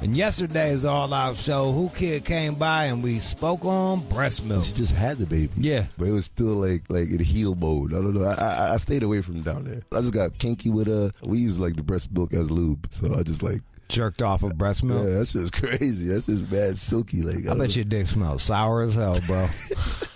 And yesterday's All Out show, Who Kid came by and we spoke on breast milk. She just had the baby. Yeah. But it was still like in heel mode. I don't know. I stayed away from down there. I just got kinky with we use like the breast milk as lube. So I just like jerked off of breast milk? Yeah, that's just crazy. That's just bad silky. Like I bet your dick smells sour as hell, bro.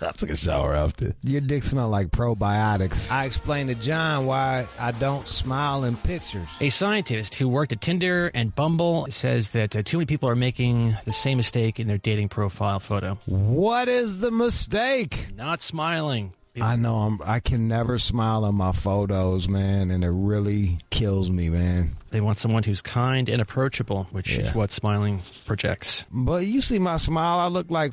I took a shower after. Your dick smelled like probiotics. I explained to John why I don't smile in pictures. A scientist who worked at Tinder and Bumble says that too many people are making the same mistake in their dating profile photo. What is the mistake? Not smiling. I know I can never smile on my photos, man, and it really kills me, man. They want someone who's kind and approachable, which is what smiling projects. But you see my smile, I look like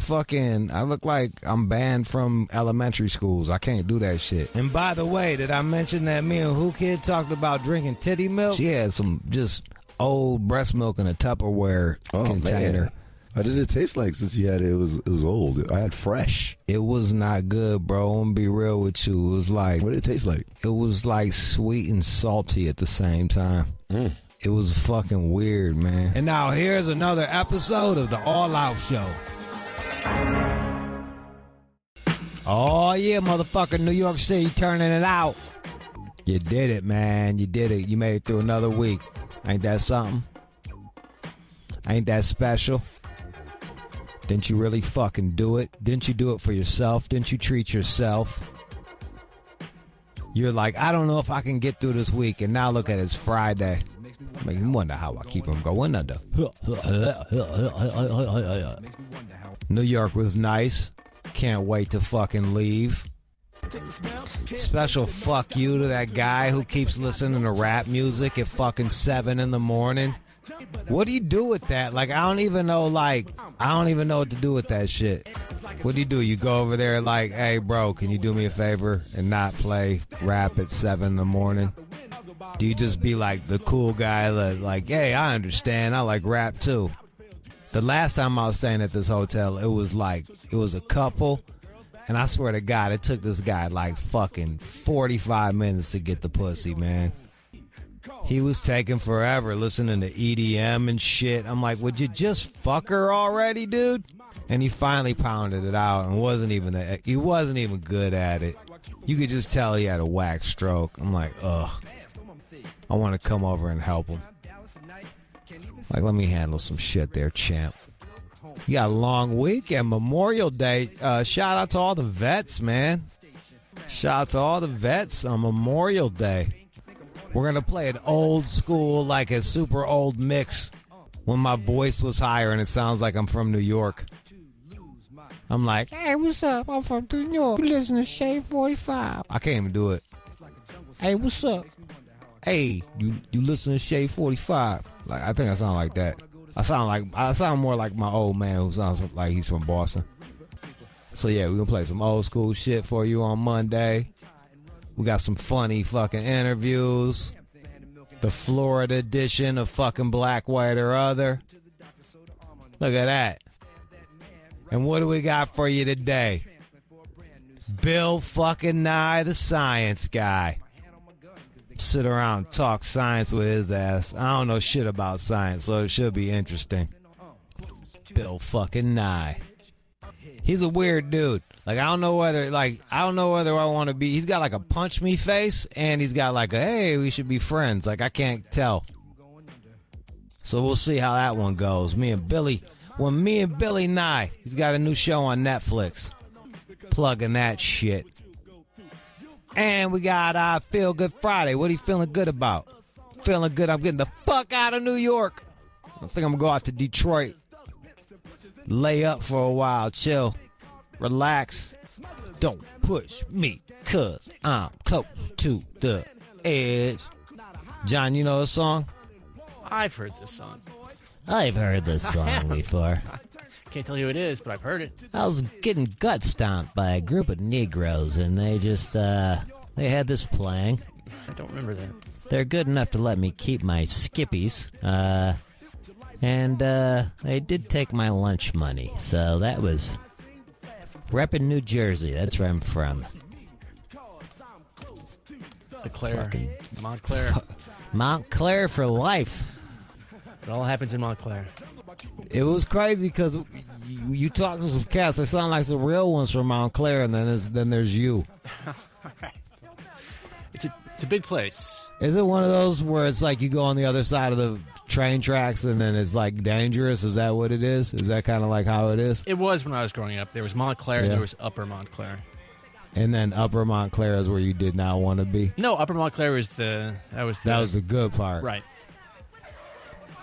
I'm banned from elementary schools. I can't do that shit. And by the way, did I mention that me and Who Kid talked about drinking titty milk? She had some just old breast milk in a Tupperware container. Man. How did it taste like since you had it? It was old. I had fresh. It was not good, bro. I'm gonna be real with you. It was like... What did it taste like? It was like sweet and salty at the same time. It was fucking weird, man. And now here's another episode of the All Out Show. Oh yeah, motherfucker, New York City turning it out. You did it, man. You did it. You made it through another week. Ain't that something? Ain't that special? Didn't you really fucking do it? Didn't you do it for yourself? Didn't you treat yourself? You're like, I don't know if I can get through this week. And now look at it, it's Friday. Make me wonder how I keep them going under. New York was nice. Can't wait to fucking leave. Special fuck you to that guy who keeps listening to rap music at fucking 7 in the morning. What do you do with that? Like, I don't even know what to do with that shit. What do? You go over there like, hey, bro, can you do me a favor and not play rap at 7 in the morning? Do you just be like the cool guy that like, hey, I understand. I like rap too. The last time I was staying at this hotel, it was a couple. And I swear to God, it took this guy like fucking 45 minutes to get the pussy, man. He was taking forever listening to EDM and shit. I'm like, would you just fuck her already, dude? And he finally pounded it out and he wasn't even good at it. You could just tell he had a whack stroke. I'm like, ugh. I want to come over and help him. Like, let me handle some shit there, champ. You got a long weekend, Memorial Day. Shout out to all the vets, man. Shout out to all the vets on Memorial Day. We're going to play an old school, like a super old mix when my voice was higher and it sounds like I'm from New York. I'm like, hey, what's up? I'm from New York. You listen to Shade 45. I can't even do it. Hey, what's up? Hey, you listen to Shade 45. Like, I think I sound like that. I sound more like my old man who sounds like he's from Boston. So yeah, we're going to play some old school shit for you on Monday. We got some funny fucking interviews. The Florida edition of fucking Black, White, or Other. Look at that. And what do we got for you today? Bill fucking Nye, the science guy. Sit around and talk science with his ass. I don't know shit about science, so it should be interesting. Bill fucking Nye. He's a weird dude. Like, I don't know whether I want to be. He's got like a punch me face, and he's got like a, hey, we should be friends. Like, I can't tell. So we'll see how that one goes. Me and Billy Nye. He's got a new show on Netflix. Plugging that shit. And we got Feel Good Friday. What are you feeling good about? Feeling good. I'm getting the fuck out of New York. I think I'm going to go out to Detroit. Lay up for a while. Chill. Relax. Don't push me, cause I'm close to the edge. John, you know this song? I've heard this song. I've heard this song before. Can't tell you who it is, but I've heard it. I was getting gut stomped by a group of Negroes, and they just, they had this playing. I don't remember that. They're good enough to let me keep my skippies, and they did take my lunch money, so that was repping New Jersey. That's where I'm from. Montclair. Montclair for life. It all happens in Montclair. It was crazy because you talk to some cats. They sound like some real ones from Montclair, and then there's you. It's a big place. Is it one of those where it's like you go on the other side of the train tracks and then it's like dangerous? Is that what it is? Is that kind of like how it is? It was when I was growing up. There was Montclair, Yeah. there was Upper Montclair. And then Upper Montclair is where you did not want to be. No, Upper Montclair was that was the good part. Right.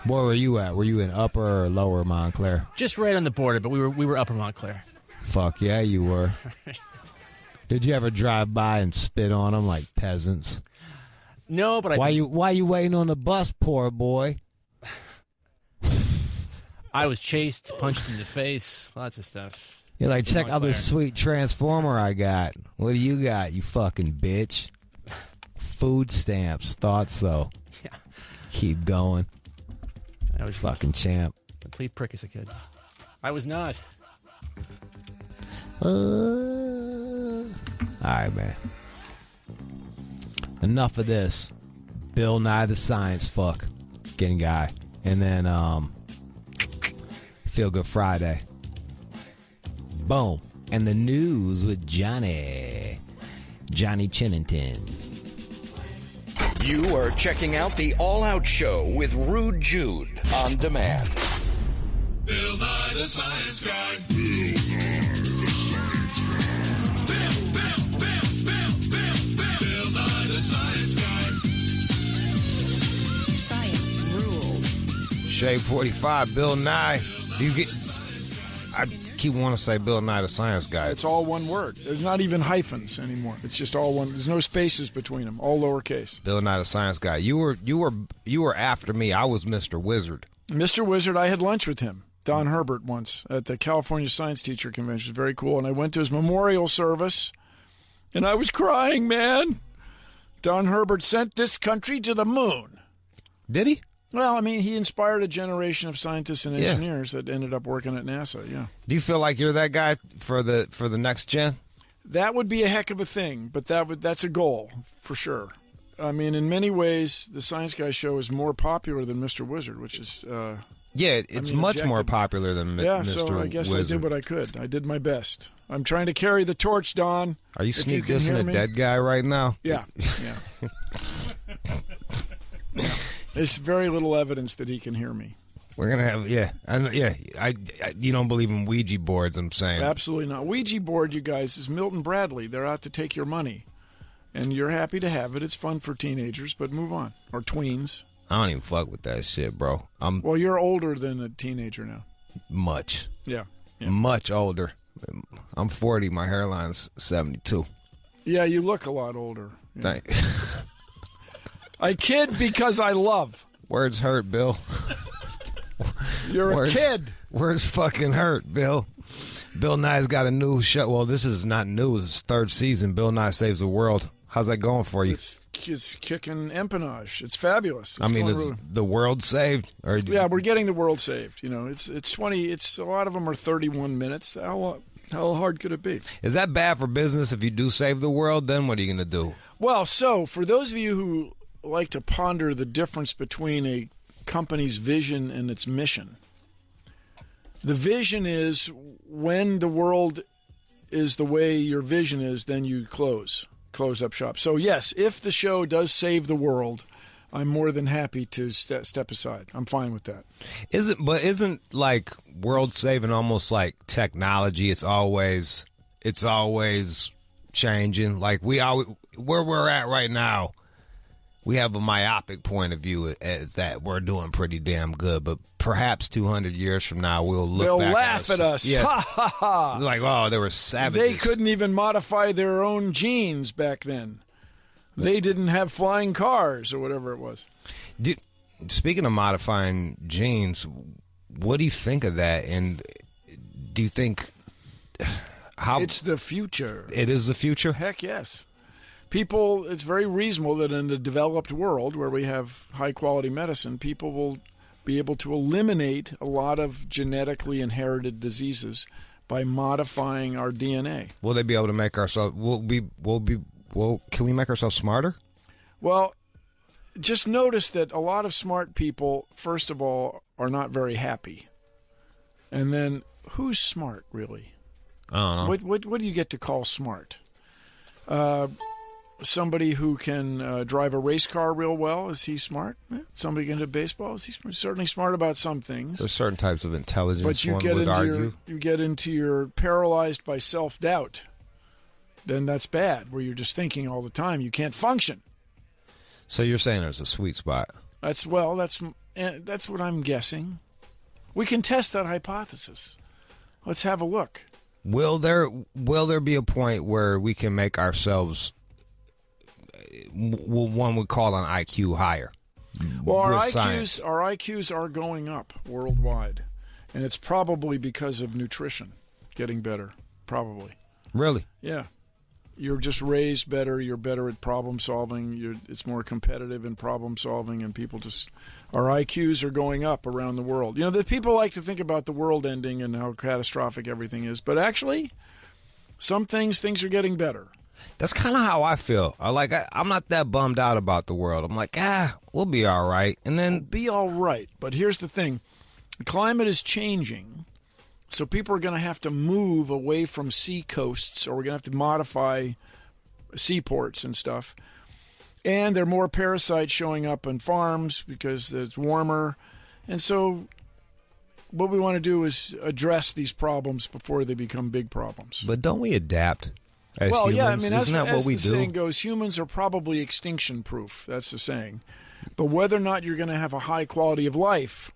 Where were you at? Were you in Upper or Lower Montclair? Just right on the border, but we were Upper Montclair. Fuck yeah, you were. Did you ever drive by and spit on them like peasants? No, but why you waiting on the bus, poor boy? I was chased, punched in the face, lots of stuff. You're like, check out Montclair. this sweet transformer I got. What do you got, you fucking bitch? Food stamps. Thought so. Yeah. Keep going. I was Fucking champ. a complete prick as a kid. I was not. All right, man. Enough of this. Bill Nye the Science fucking guy. And then Feel Good Friday. Boom. And the news with Johnny Chinnington. You are checking out the All Out Show with Rude Jude on demand. Bill Nye the Science Guy. Bill Nye the Science Guy. Science rules. Shade 45, Bill Nye. I keep wanting to say Bill Nye the Science Guy. It's all one word. There's not even hyphens anymore. It's just all one. There's no spaces between them. All lowercase. Bill Nye the Science Guy. You were after me. I was Mr. Wizard. Mr. Wizard, I had lunch with him, Don Herbert, once at the California Science Teacher Convention. Very cool. And I went to his memorial service, and I was crying, man. Don Herbert sent this country to the moon. Did he? Well, I mean, he inspired a generation of scientists and engineers that ended up working at NASA, yeah. Do you feel like you're that guy for the next gen? That would be a heck of a thing, but that's a goal, for sure. I mean, in many ways, the Science Guy show is more popular than Mr. Wizard, which is... it's much more popular than Mr. Yeah, so I guess Wizard. I did what I could. I did my best. I'm trying to carry the torch, Don. Are you If sneak can dissing hear a me. dead guy right now? Yeah. There's very little evidence that he can hear me. We're gonna have I you don't believe in Ouija boards? I'm saying Absolutely not. Ouija board, you guys, is Milton Bradley. They're out to take your money, and you're happy to have it. It's fun for teenagers, but move on, or tweens. I don't even fuck with that shit, bro. I'm Well, you're older than a teenager now. much Yeah. older. I'm 40. My hairline's 72. Yeah, you look a lot older. Yeah. Thank. I kid because I love. Words hurt, Bill. You're Words, a kid. Words fucking hurt, Bill. Bill Nye's got a new show. Well, this is not new. It's his third season. Bill Nye Saves the World. How's that going for you? It's kicking empennage. It's fabulous. It's I mean, going is really- the world saved? Or yeah, we're getting the world saved. You know, it's 20. It's a lot of them are 31 minutes. How hard could it be? Is that bad for business if you do save the world? Then what are you going to do? Well, so for those of you who like to ponder the difference between a company's vision and its mission, the vision is when the world is the way your vision is, then you close up shop. So yes, if the show does save the world, I'm more than happy to step aside. I'm fine with that. Isn't like world saving almost like technology? It's always changing. Like where we're at right now, we have a myopic point of view as that we're doing pretty damn good, but perhaps 200 years from now we'll look They'll back laugh at us. Yeah. Ha ha ha. Like, oh, they were savages. They couldn't even modify their own genes back then. They didn't have flying cars or whatever it was. Speaking of modifying genes, what do you think of that? And do you think how It's the future. it is the future? Heck yes. People, it's very reasonable that in the developed world where we have high-quality medicine, people will be able to eliminate a lot of genetically inherited diseases by modifying our DNA. Will they be able to make ourselves? Can we make ourselves smarter? Well, just notice that a lot of smart people, first of all, are not very happy. And then, who's smart, really? I don't know. What do you get to call smart? Somebody who can drive a race car real well, is he smart? Somebody can hit baseball, is he smart? Certainly smart about some things. There's certain types of intelligence, but you one get would argue. you get into your paralyzed by self-doubt. Then that's bad, where you're just thinking all the time. You can't function. So you're saying there's a sweet spot. That's what I'm guessing. We can test that hypothesis. Let's have a look. Will there be a point where we can make ourselves one would call an IQ higher? Well, our IQs are going up worldwide, and it's probably because of nutrition getting better. Probably. Really? Yeah. You're just raised better. You're better at problem solving. It's more competitive in problem solving, and our IQs are going up around the world. You know, the people like to think about the world ending and how catastrophic everything is, but actually, some things are getting better. That's kind of how I feel. I'm not that bummed out about the world. I'm like, we'll be all right. And then be all right. But here's the thing. The climate is changing, so people are going to have to move away from sea coasts, or we're going to have to modify seaports and stuff. And there are more parasites showing up on farms because it's warmer. And so what we want to do is address these problems before they become big problems. But don't we adapt as well, humans? yeah, I mean, Isn't that what we the do? saying goes, humans are probably extinction-proof. That's the saying. But whether or not you're going to have a high quality of life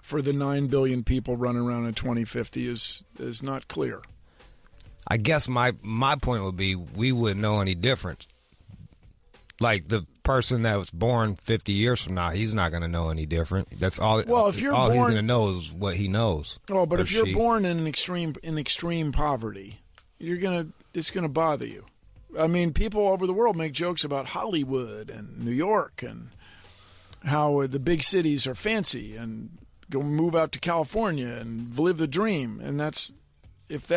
for the 9 billion people running around in 2050 is not clear. I guess my point would be we wouldn't know any difference. Like the person that was born 50 years from now, he's not going to know any different. That's all. Well, if you're all born, he's going to know is what he knows. Oh, but if you're she. born in extreme poverty, it's gonna bother you. I mean, people over the world make jokes about Hollywood and New York and how the big cities are fancy, and go move out to California and live the dream. And that's if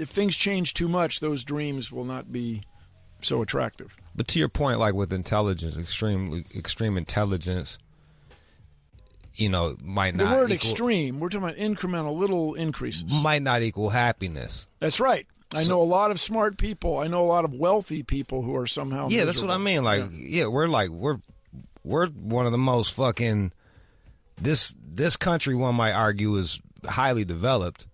things change too much, those dreams will not be so attractive. But to your point, like with intelligence, extreme intelligence, might not. The word equal, extreme, we're talking about incremental little increases. Might not equal happiness. That's right. I know a lot of smart people. I know a lot of wealthy people who are somehow Yeah, miserable. that's what I mean. We're one of the most fucking this country, one might argue, is highly developed,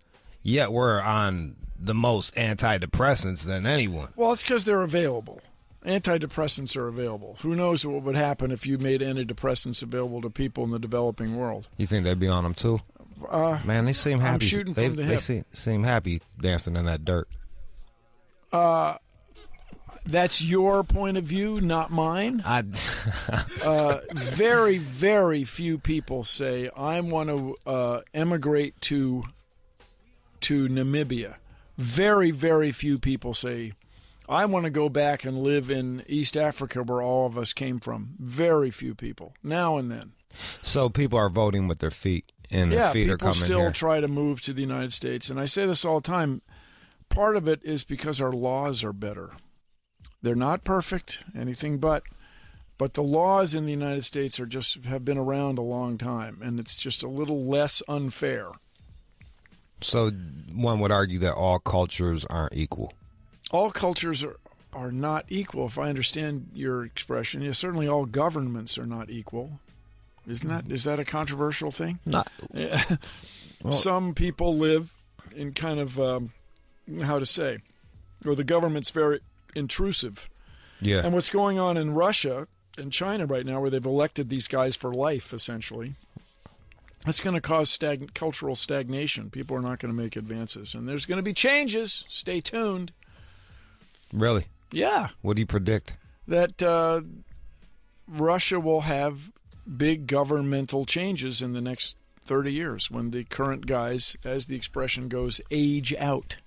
yet we're on the most antidepressants than anyone. Well, it's because they're available. Antidepressants are available. Who knows what would happen if you made antidepressants available to people in the developing world? You think they'd be on them too? Man, they seem happy. I'm shooting from the hip. They seem happy dancing in that dirt. That's your point of view, not mine. Very, very few people say, I want to emigrate to Namibia. Very, very few people say, I want to go back and live in East Africa where all of us came from. Very few people, now and then. So people are voting with their feet, and their feet are coming here. People still try to move to the United States. And I say this all the time. Part of it is because our laws are better. They're not perfect, anything but the laws in the United States have been around a long time, and it's just a little less unfair. So one would argue that all cultures aren't equal. All cultures are not equal, if I understand your expression. Yeah, certainly all governments are not equal. Is that a controversial thing? Not. Well, some people live in kind of how to say, or the government's very intrusive. Yeah. And what's going on in Russia and China right now, where they've elected these guys for life, essentially, that's going to cause cultural stagnation. People are not going to make advances. And there's going to be changes. Stay tuned. Really? Yeah. What do you predict? That Russia will have big governmental changes in the next 30 years when the current guys, as the expression goes, age out.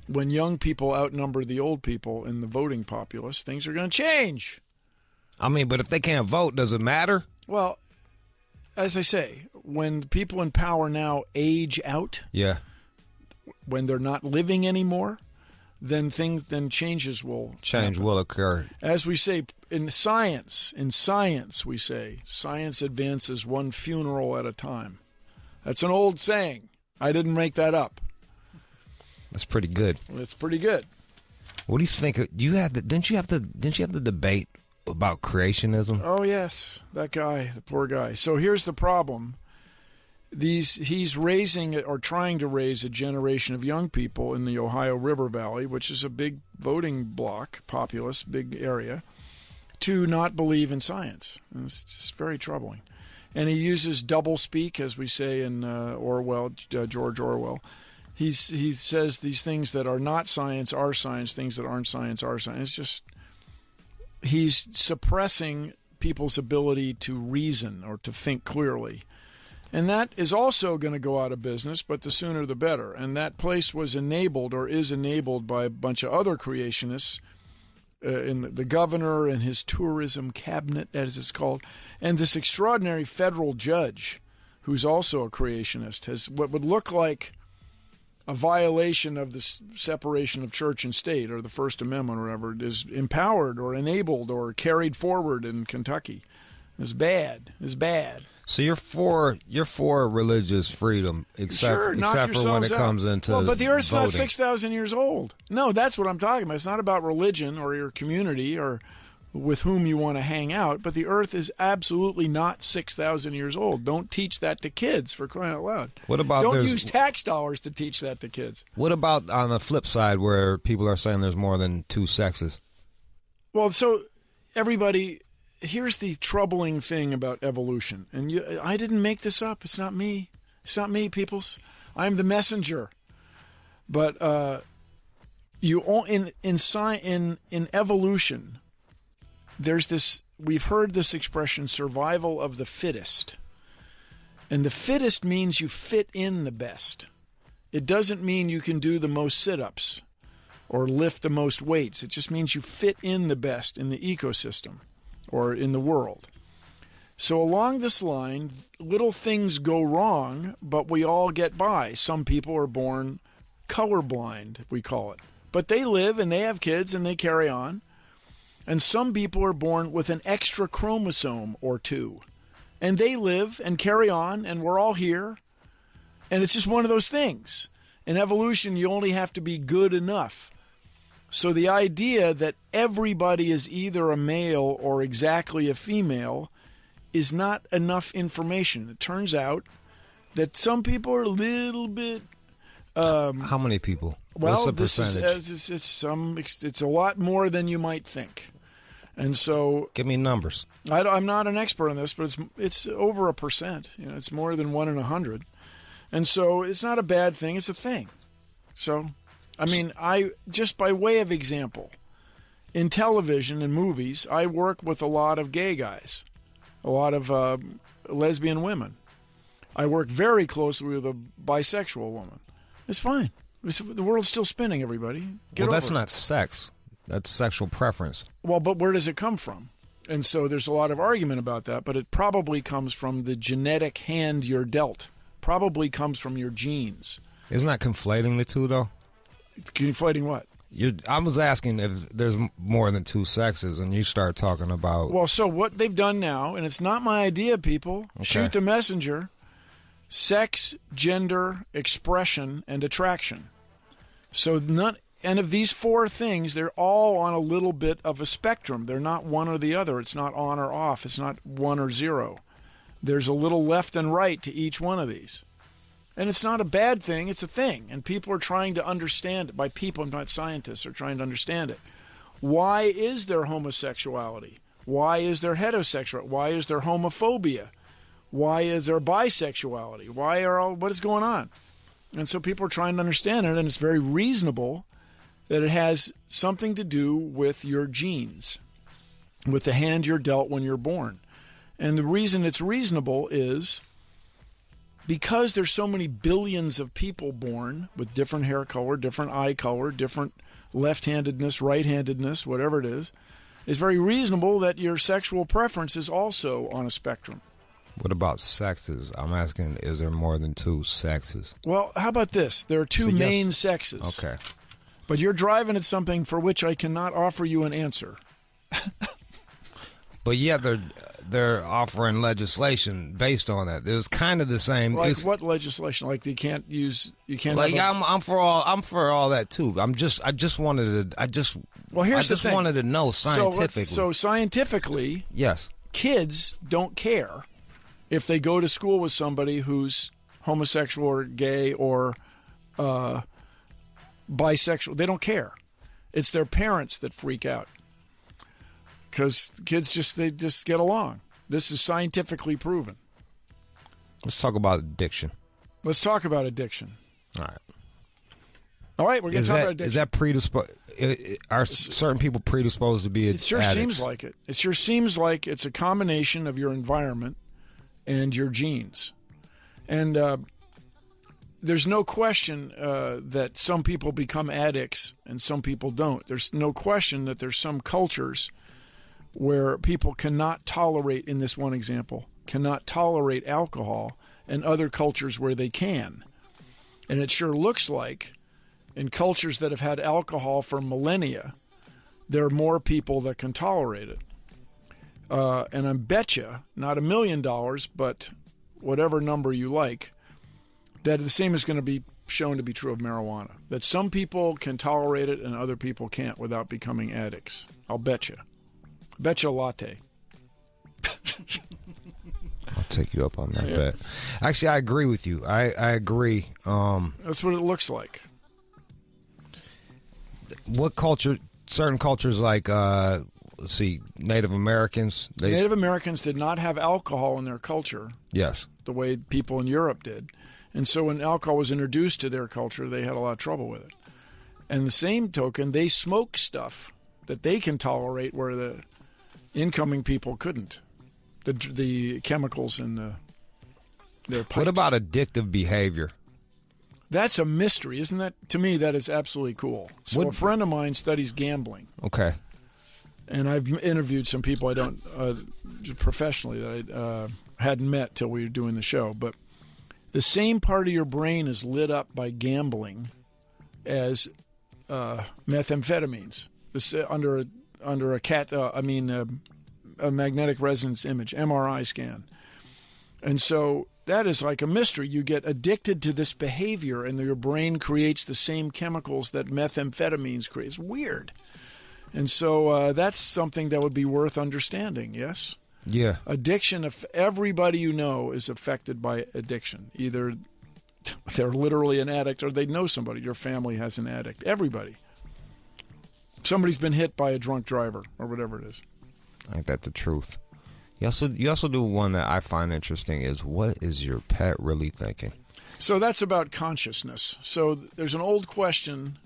When young people outnumber the old people in the voting populace, things are going to change. I mean, but if they can't vote, does it matter? Well, as I say, when people in power now age out, Yeah. when they're not living anymore, then changes will Change happen. will occur. As we say in science, we say science advances one funeral at a time. That's an old saying. I didn't make that up. That's pretty good. It's pretty good. What do you think? Didn't you have the debate about creationism? Oh yes, that guy, the poor guy. So here's the problem. He's raising or trying to raise a generation of young people in the Ohio River Valley, which is a big voting block, populous, big area, to not believe in science. And it's just very troubling. And he uses doublespeak, as we say in George Orwell. He says these things that are not science are science, things that aren't science are science. It's just he's suppressing people's ability to reason or to think clearly. And that is also going to go out of business, but the sooner the better. And that place was enabled or is enabled by a bunch of other creationists, in the governor and his tourism cabinet, as it's called, and this extraordinary federal judge, who's also a creationist, has what would look like a violation of the separation of church and state or the First Amendment or whatever, is empowered or enabled or carried forward in Kentucky. It's bad. It's bad. So you're for religious freedom, except for when it comes into but the Earth's voting. not 6,000 years old. No, that's what I'm talking about. It's not about religion or your community or with whom you want to hang out, but the Earth is absolutely not 6,000 years old. Don't teach that to kids, for crying out loud. What about Don't use tax dollars to teach that to kids. What about on the flip side where people are saying there's more than two sexes? Well, so everybody... Here's the troubling thing about evolution, and I didn't make this up. It's not me. It's not me, peoples. I'm the messenger. But in evolution, there's this. We've heard this expression: survival of the fittest, and the fittest means you fit in the best. It doesn't mean you can do the most sit-ups or lift the most weights. It just means you fit in the best in the ecosystem or in the world. So along this line, little things go wrong, but we all get by. Some people are born colorblind, we call it. But they live and they have kids and they carry on. And some people are born with an extra chromosome or two. And they live and carry on, and we're all here. And it's just one of those things. In evolution, you only have to be good enough. So the idea that everybody is either a male or exactly a female is not enough information. It turns out that some people are a little bit... How many people? Well, What's the percentage? It's a lot more than you might think. And so... Give me numbers. I'm not an expert on this, but it's over 1%. It's more than 1 in 100. And so it's not a bad thing. It's a thing. So... I mean, just by way of example, in television and movies, I work with a lot of gay guys, a lot of lesbian women. I work very closely with a bisexual woman. It's fine. The world's still spinning, everybody. Well, that's not sex. That's sexual preference. Well, but where does it come from? And so there's a lot of argument about that, but it probably comes from the genetic hand you're dealt. Probably comes from your genes. Isn't that conflating the two, though? Conflating what? I was asking if there's more than two sexes, and you start talking about... Well, so what they've done now, and it's not my idea, people. Okay. Shoot the messenger. Sex, gender, expression, and attraction. So and of these four things, they're all on a little bit of a spectrum. They're not one or the other. It's not on or off. It's not 1 or 0. There's a little left and right to each one of these. And it's not a bad thing, it's a thing. And people are trying to understand it. By people, not scientists, are trying to understand it. Why is there homosexuality? Why is there heterosexuality? Why is there homophobia? Why is there bisexuality? What is going on? And so people are trying to understand it, and it's very reasonable that it has something to do with your genes, with the hand you're dealt when you're born. And the reason it's reasonable is... because there's so many billions of people born with different hair color, different eye color, different left-handedness, right-handedness, whatever it is, it's very reasonable that your sexual preference is also on a spectrum. What about sexes? I'm asking, is there more than two sexes? Well, how about this? There are two main sexes. Okay. But you're driving at something for which I cannot offer you an answer. But yeah, they're offering legislation based on that. It was kind of the same. Like what legislation? Like you can't. Like I'm for all that too. I just wanted to. Well, here's the thing. wanted to know scientifically. So scientifically, yes, kids don't care if they go to school with somebody who's homosexual or gay or bisexual. They don't care. It's their parents that freak out. Because kids just get along. This is scientifically proven. Let's talk about addiction. Let's talk about addiction. All right. All right, we're going to talk about addiction. Is that predisposed? Are certain people predisposed to be addicts? It sure seems like it. It sure seems like it's a combination of your environment and your genes. And there's no question that some people become addicts and some people don't. There's no question that there's some cultures where people cannot tolerate, in this one example, cannot tolerate alcohol, and other cultures where they can. And it sure looks like in cultures that have had alcohol for millennia, there are more people that can tolerate it. And I bet you, not $1 million, but whatever number you like, that the same is going to be shown to be true of marijuana. That some people can tolerate it and other people can't without becoming addicts. I'll bet you. Bet you a latte. I'll take you up on that bet. Actually, I agree with you. I agree. That's what it looks like. What culture? Certain cultures like, let's see, Native Americans. Native Americans did not have alcohol in their culture. Yes. The way people in Europe did. And so when alcohol was introduced to their culture, they had a lot of trouble with it. And the same token, they smoke stuff that they can tolerate where the incoming people couldn't. The chemicals in their pipes. What about addictive behavior? That's a mystery, isn't that? To me, that is absolutely cool. So a friend of mine studies gambling. Okay. And I've interviewed some people I don't professionally that I hadn't met till we were doing the show. But the same part of your brain is lit up by gambling as methamphetamines. This under a magnetic resonance image, MRI scan. And so that is like a mystery. You get addicted to this behavior and your brain creates the same chemicals that methamphetamines create. It's weird. And so that's something that would be worth understanding, yes? Yeah. Addiction, if everybody you know is affected by addiction. Either they're literally an addict or they know somebody. Your family has an addict. Everybody. Somebody's been hit by a drunk driver or whatever it is. Ain't that the truth? You also do one that I find interesting is, what is your pet really thinking? So that's about consciousness. So there's an old question,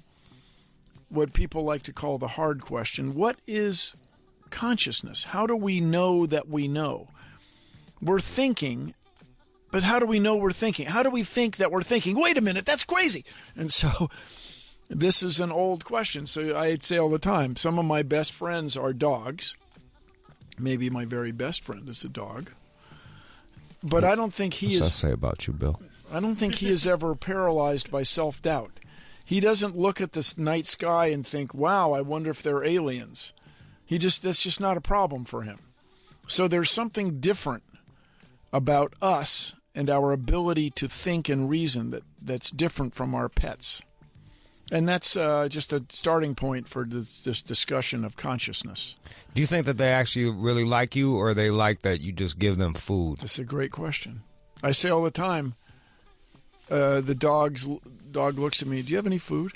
what people like to call the hard question. What is consciousness? How do we know that we know? We're thinking, but how do we know we're thinking? How do we think that we're thinking? Wait a minute, that's crazy. And so this is an old question. So I'd say all the time, some of my best friends are dogs. Maybe my very best friend is a dog. But I don't think he is... What's that say about you, Bill? I don't think he is ever paralyzed by self-doubt. He doesn't look at this night sky and think, wow, I wonder if they're aliens. That's just not a problem for him. So there's something different about us and our ability to think and reason that's different from our pets. And that's just a starting point for this discussion of consciousness. Do you think that they actually really like you, or they like that you just give them food? That's a great question. I say all the time, the dog looks at me, do you have any food?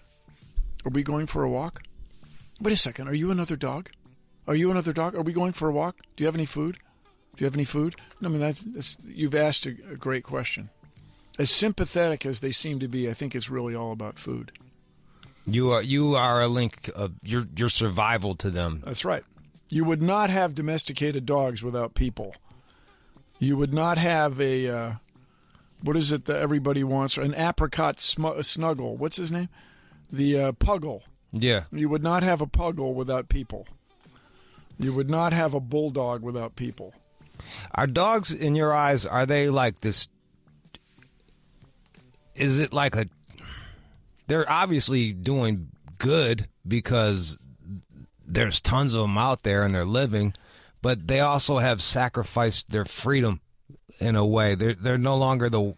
Are we going for a walk? Wait a second, are you another dog? Are you another dog? Are we going for a walk? Do you have any food? Do you have any food? No, I mean, that's you've asked a great question. As sympathetic as they seem to be, I think it's really all about food. You are a link of your survival to them. That's right. You would not have domesticated dogs without people. You would not have a what is it that everybody wants? An apricot snuggle. What's his name? The puggle. Yeah. You would not have a puggle without people. You would not have a bulldog without people. Are dogs, in your eyes, are they like this? Is it like a... They're obviously doing good because there's tons of them out there and they're living, but they also have sacrificed their freedom in a way. They're no longer the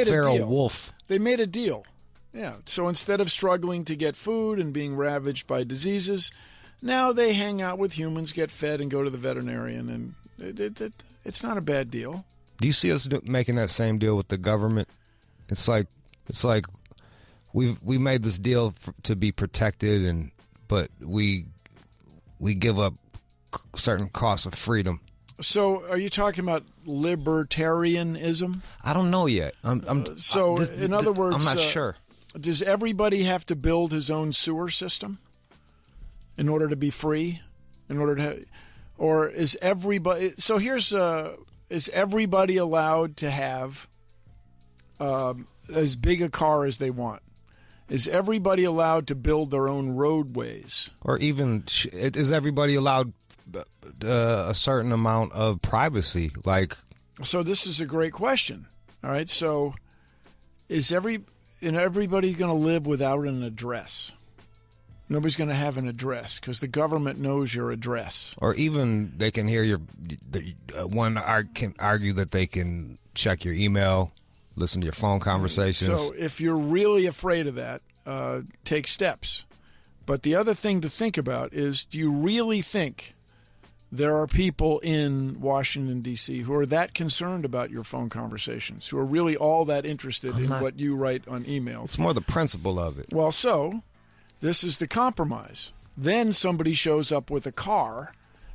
feral wolf. They made a deal. Yeah. So instead of struggling to get food and being ravaged by diseases, now they hang out with humans, get fed, and go to the veterinarian, and it's not a bad deal. Do you see us making that same deal with the government? It's like we made this deal to be protected, but we give up certain costs of freedom. So, are you talking about libertarianism? I don't know yet. In other words, I'm not sure. Does everybody have to build his own sewer system in order to be free? Or is everybody? So is everybody allowed to have as big a car as they want? Is everybody allowed to build their own roadways? Or even, is everybody allowed a certain amount of privacy? So this is a great question. All right. So is everybody going to live without an address? Nobody's going to have an address because the government knows your address. Or even they can hear one can argue that they can check your email, listen to your phone conversations. So if you're really afraid of that, take steps. But the other thing to think about is, do you really think there are people in Washington, D.C. who are that concerned about your phone conversations, who are really all that interested in what you write on email? It's more the principle of it. Well, so this is the compromise. Then somebody shows up with a car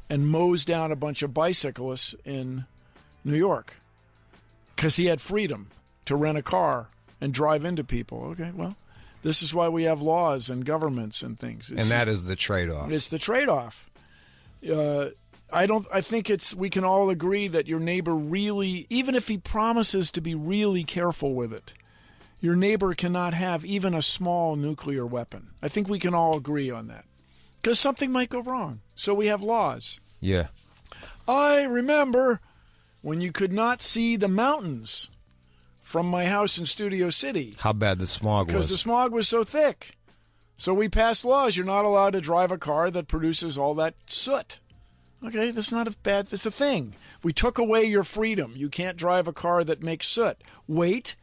and mows down a bunch of bicyclists in New York because he had freedom to rent a car and drive into people. Okay, well, this is why we have laws and governments and things. And that is the trade-off. It's the trade-off. I think we can all agree that your neighbor really, even if he promises to be really careful with it, your neighbor cannot have even a small nuclear weapon. I think we can all agree on that. Because something might go wrong. So we have laws. Yeah. I remember when you could not see the mountains from my house in Studio City. How bad the smog was. Because the smog was so thick. So we passed laws. You're not allowed to drive a car that produces all that soot. Okay, that's not that's a thing. We took away your freedom. You can't drive a car that makes soot. Wait,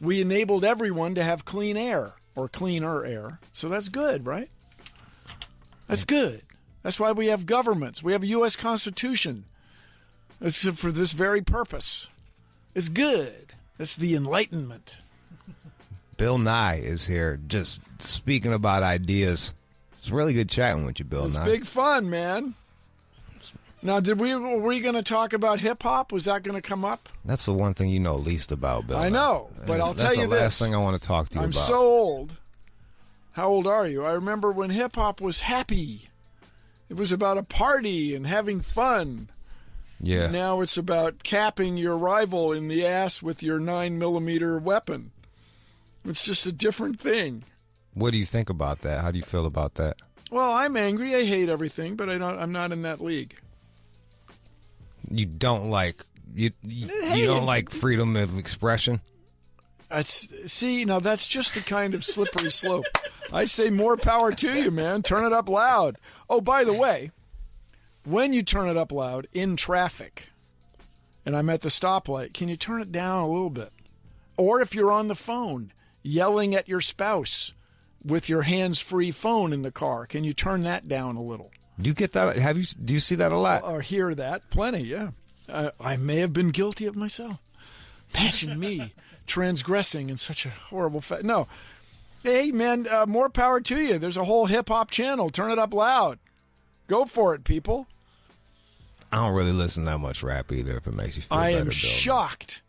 we enabled everyone to have clean air, or cleaner air. So that's good, right? That's good. That's why we have governments. We have a U.S. Constitution. It's for this very purpose. It's good. It's the Enlightenment. Bill Nye is here just speaking about ideas. It's really good chatting with you, Bill Nye. It's big fun, man. Now, were we going to talk about hip-hop? Was that going to come up? That's the one thing you know least about, Bill. I know, but I'll tell you this. That's the last thing I want to talk to you about. I'm so old. How old are you? I remember when hip-hop was happy. It was about a party and having fun. Yeah. Now it's about capping your rival in the ass with your 9mm weapon. It's just a different thing. What do you think about that? How do you feel about that? Well, I'm angry. I hate everything, but I'm not in that league. You don't like you don't like freedom of expression? Now that's just the kind of slippery slope. I say more power to you, man. Turn it up loud. Oh, by the way, when you turn it up loud in traffic, and I'm at the stoplight, can you turn it down a little bit? Or if you're on the phone yelling at your spouse with your hands-free phone in the car, can you turn that down a little? Do you get that? Do you see that a lot? Or hear that? Plenty, yeah. I may have been guilty of myself. Imagine me transgressing in such a horrible No. Hey, man, more power to you. There's a whole hip-hop channel. Turn it up loud. Go for it, people. I don't really listen that much rap either, if it makes you feel better. I am shocked.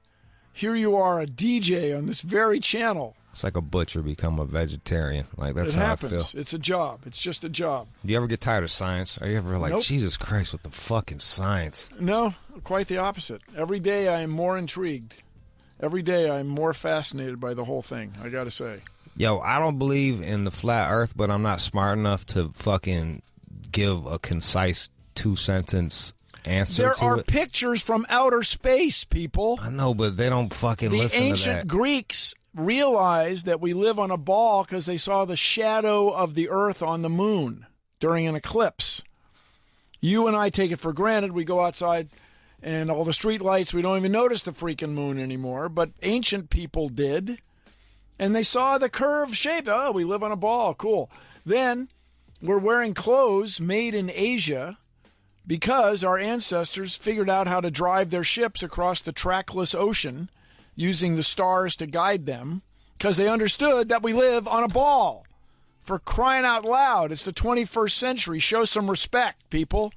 Here you are, a DJ on this very channel. It's like a butcher become a vegetarian. Like, that's how happens. I feel. It's a job. It's just a job. Do you ever get tired of science? Are you ever like, Nope. Jesus Christ, what the fucking science? No, quite the opposite. Every day I am more intrigued. Every day I am more fascinated by the whole thing, I got to say. Yo, I don't believe in the flat earth, but I'm not smart enough to fucking give a concise 2-sentence answer there to are it. Pictures from outer space, people. I know, but they don't fucking listen to that. The ancient Greeks realize that we live on a ball because they saw the shadow of the Earth on the moon during an eclipse. You and I take it for granted. We go outside and all the street lights, we don't even notice the freaking moon anymore. But ancient people did. And they saw the curved shape. Oh, we live on a ball. Cool. Then we're wearing clothes made in Asia because our ancestors figured out how to drive their ships across the trackless ocean using the stars to guide them because they understood that we live on a ball. For crying out loud, it's the 21st century. Show some respect, people.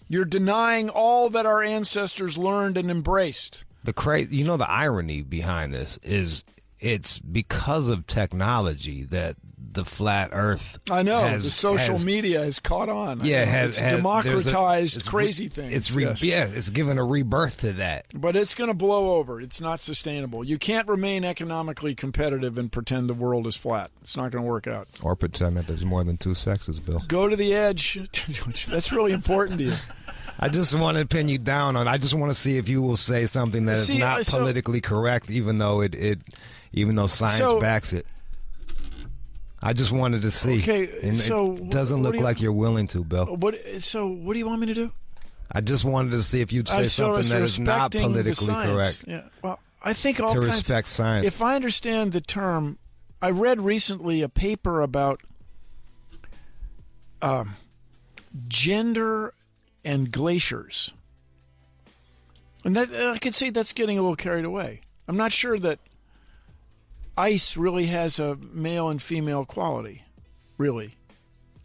You're denying all that our ancestors learned and embraced. The irony behind this is it's because of technology that the flat Earth. I know the social media has caught on. It's democratized crazy things. It's given a rebirth to that. But it's going to blow over. It's not sustainable. You can't remain economically competitive and pretend the world is flat. It's not going to work out. Or pretend that there's more than two sexes, Bill. Go to the edge. That's really important to you. I just want to pin you down on. I just want to see if you will say something that is not politically correct, even though even though science backs it. I just wanted to see. Okay, and it doesn't look like you're willing to, Bill. What do you want me to do? I just wanted to see if you'd say something that is not politically correct. Yeah. Well, I think all to kinds respect science. If I understand the term, I read recently a paper about gender and glaciers, and that I could say that's getting a little carried away. I'm not sure that ice really has a male and female quality, really.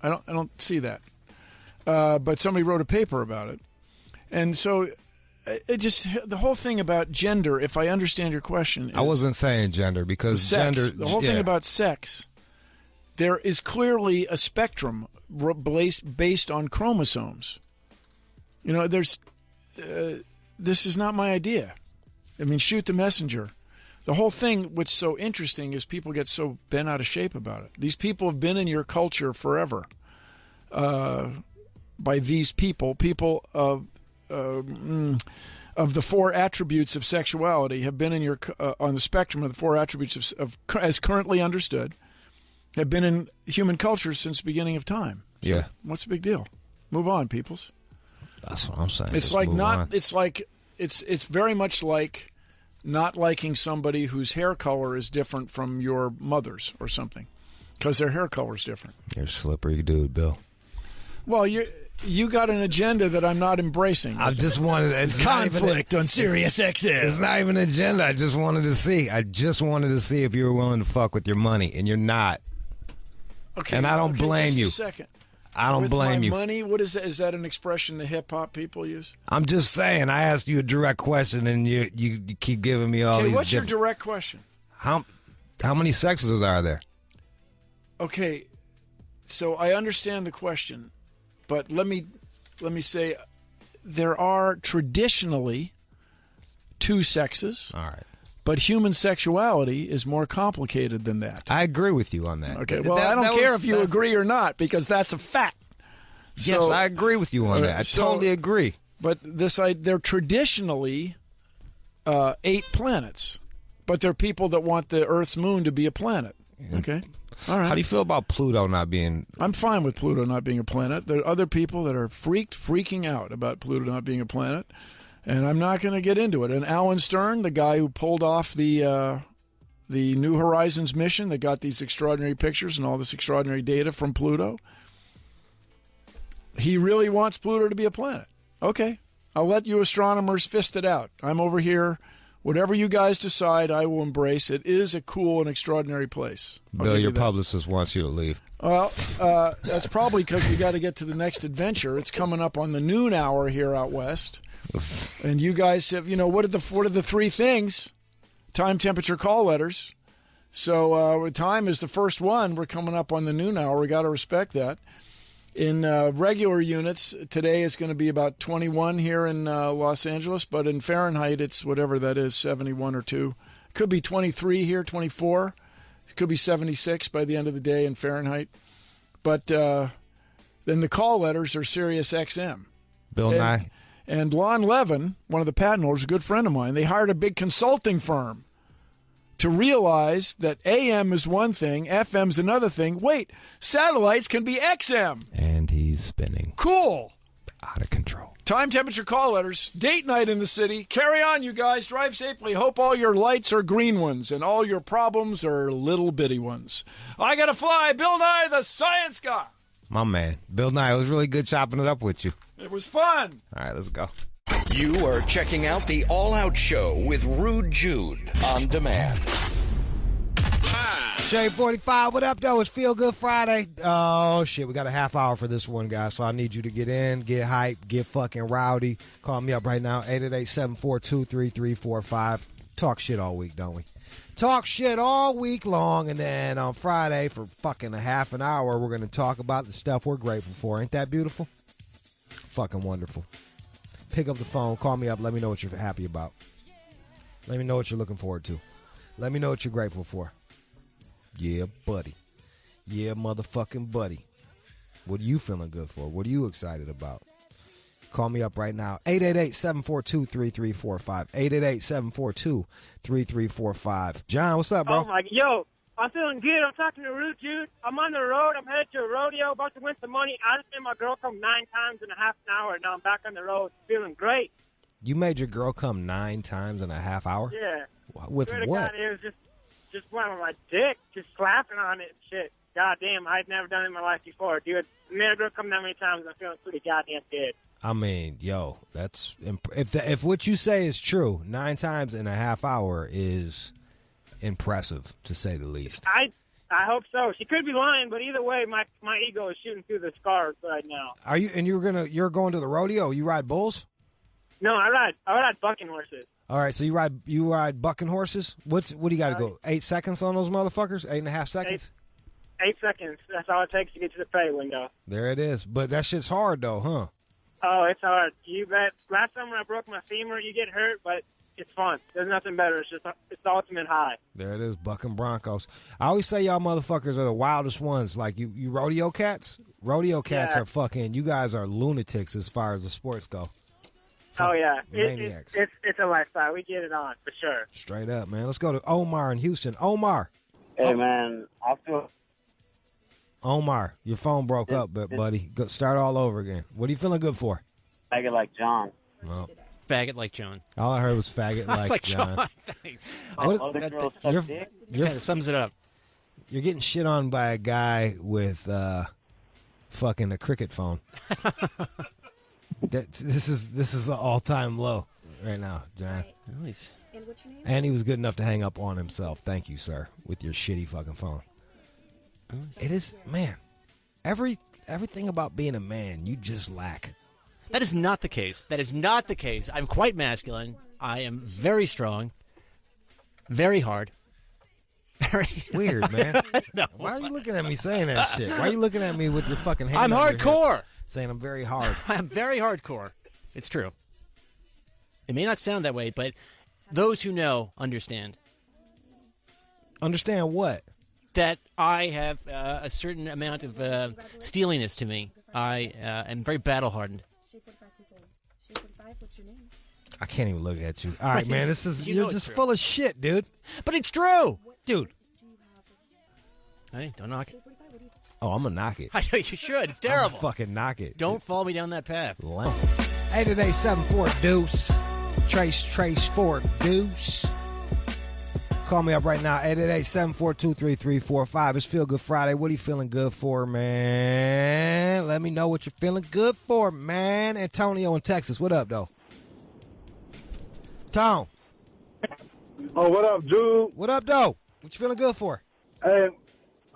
I don't see that. But somebody wrote a paper about it. And so the whole thing about gender, if I understand your question. I wasn't saying gender because gender. The whole thing about sex, there is clearly a spectrum based on chromosomes. This is not my idea. I mean, shoot the messenger. The whole thing, what's so interesting is people get so bent out of shape about it. These people have been in your culture forever. By these people of the four attributes of sexuality have been in your on the spectrum of the four attributes of as currently understood, have been in human culture since the beginning of time. So yeah. What's the big deal? Move on, peoples. That's what I'm saying. It's like not. It's like it's very much like not liking somebody whose hair color is different from your mother's or something, because their hair color is different. You're a slippery dude, Bill. Well, you got an agenda that I'm not embracing. I just wanted it's conflict on Sirius XM. It's not even an agenda. I just wanted to see. If you were willing to fuck with your money, and you're not. Okay, and I don't blame you. Just a second. I don't blame you. Money? What is that? Is that an expression the hip hop people use? I'm just saying. I asked you a direct question, and you keep giving me all these. Okay, what's your direct question? How many sexes are there? Okay, so I understand the question, but let me say there are traditionally two sexes. All right. But human sexuality is more complicated than that. I agree with you on that. Okay, well, I don't care if you agree or not, because that's a fact. Yes, I agree with you on that. I totally agree. But they're traditionally 8 planets, but they're people that want the Earth's moon to be a planet. Okay? All right. How do you feel about Pluto not being... I'm fine with Pluto not being a planet. There are other people that are freaking out about Pluto not being a planet. And I'm not going to get into it. And Alan Stern, the guy who pulled off the New Horizons mission that got these extraordinary pictures and all this extraordinary data from Pluto, he really wants Pluto to be a planet. Okay, I'll let you astronomers fist it out. I'm over here. Whatever you guys decide, I will embrace. It is a cool and extraordinary place. Bill, your publicist wants you to leave. Well, that's probably because we got to get to the next adventure. It's coming up on the noon hour here out west. And you guys have, what are the 3 things? Time, temperature, call letters. So time is the first one. We're coming up on the noon hour. We got to respect that. In regular units, today is going to be about 21 here in Los Angeles, but in Fahrenheit, it's whatever that is, 71 or 2. Could be 23 here, 24. It could be 76 by the end of the day in Fahrenheit. But then the call letters are Sirius XM. Bill Nye. And Lon Levin, one of the patent holders, a good friend of mine, they hired a big consulting firm to realize that AM is one thing, FM's another thing. Wait, satellites can be XM. And he's spinning. Cool. Out of control. Time, temperature, call letters. Date night in the city. Carry on, you guys. Drive safely. Hope all your lights are green ones and all your problems are little bitty ones. I gotta fly. Bill Nye, the science guy. My man. Bill Nye, it was really good chopping it up with you. It was fun. All right, let's go. You are checking out the All Out Show with Rude Jude on demand. Shade 45, what up, though? It's Feel Good Friday. Oh, shit, we got a half hour for this one, guys, so I need you to get in, get hype, get fucking rowdy. Call me up right now, 888-742-3345. Talk shit all week, don't we? Talk shit all week long, and then on Friday, for fucking a half an hour, we're going to talk about the stuff we're grateful for. Ain't that beautiful? Fucking wonderful. Pick up the phone, call me up, let me know what you're happy about. Let me know what you're looking forward to. Let me know what you're grateful for. Yeah, buddy. Yeah, motherfucking buddy. What are you feeling good for? What are you excited about? Call me up right now. 888-742-3345. 888-742-3345. John, what's up, bro? Oh, my, yo, I'm feeling good. I'm talking to Rude Jude. I'm on the road. I'm headed to a rodeo, about to win some money. I just made my girl come 9 times in a half an hour. Now I'm back on the road, feeling great. You made your girl come 9 times in a half hour? Yeah. With Swear to what? God, it was just playing with my dick, just slapping on it and shit. God damn, I'd never done it in my life before. Dude, I made a girl come that many times. I'm feeling pretty goddamn good. I mean, yo, that's if what you say is true, 9 times in a half hour is impressive, to say the least. I hope so. She could be lying, but either way, my ego is shooting through the scars right now. Are you? And you're going to the rodeo? You ride bulls? No, I ride bucking horses. All right, so you ride bucking horses. What do you got to go? 8 seconds on those motherfuckers? 8.5 seconds? 8 seconds. That's all it takes to get to the pay window. There it is. But that shit's hard though, huh? Oh, it's hard. You bet. Last summer I broke my femur. You get hurt, but it's fun. There's nothing better. It's the ultimate high. There it is, bucking broncos. I always say y'all motherfuckers are the wildest ones. Like you rodeo cats. Rodeo cats are fucking. You guys are lunatics as far as the sports go. Oh yeah, Maniacs. It's a lifestyle. We get it on for sure. Straight up, man. Let's go to Omar in Houston. Omar. Hey man, I feel. Omar, your phone broke up, but buddy, start all over again. What are you feeling good for? Faggot like John. No. Faggot like John. All I heard was faggot like John. That kind of sums it up. You're getting shit on by a guy with fucking a cricket phone. This is an all-time low right now, John. Nice. And he was good enough to hang up on himself. Thank you, sir, with your shitty fucking phone. It is, man, everything about being a man, you just lack. That is not the case. That is not the case. I'm quite masculine. I am very strong. Very hard. Very weird, man. No. Why are you looking at me saying that shit? Why are you looking at me with your fucking hand? I'm hardcore. Saying I'm very hard. I'm very hardcore. It's true. It may not sound that way, but those who know understand. Understand what? That I have a certain amount of steeliness to me. I am very battle-hardened. I can't even look at you. All right, man, you're just full of shit, dude. But it's true, dude. Hey, don't knock it. Oh, I'm gonna knock it. I know you should. It's terrible. Fucking knock it. Don't follow me down that path. 888-74-DEUCE. Trace 4 Deuce. Call me up right now, 888-742-3345. It's Feel Good Friday. What are you feeling good for, man? Let me know what you're feeling good for, man. Antonio in Texas. What up, though? Tom. Oh, what up, Jude? What up, though? What you feeling good for? Hey,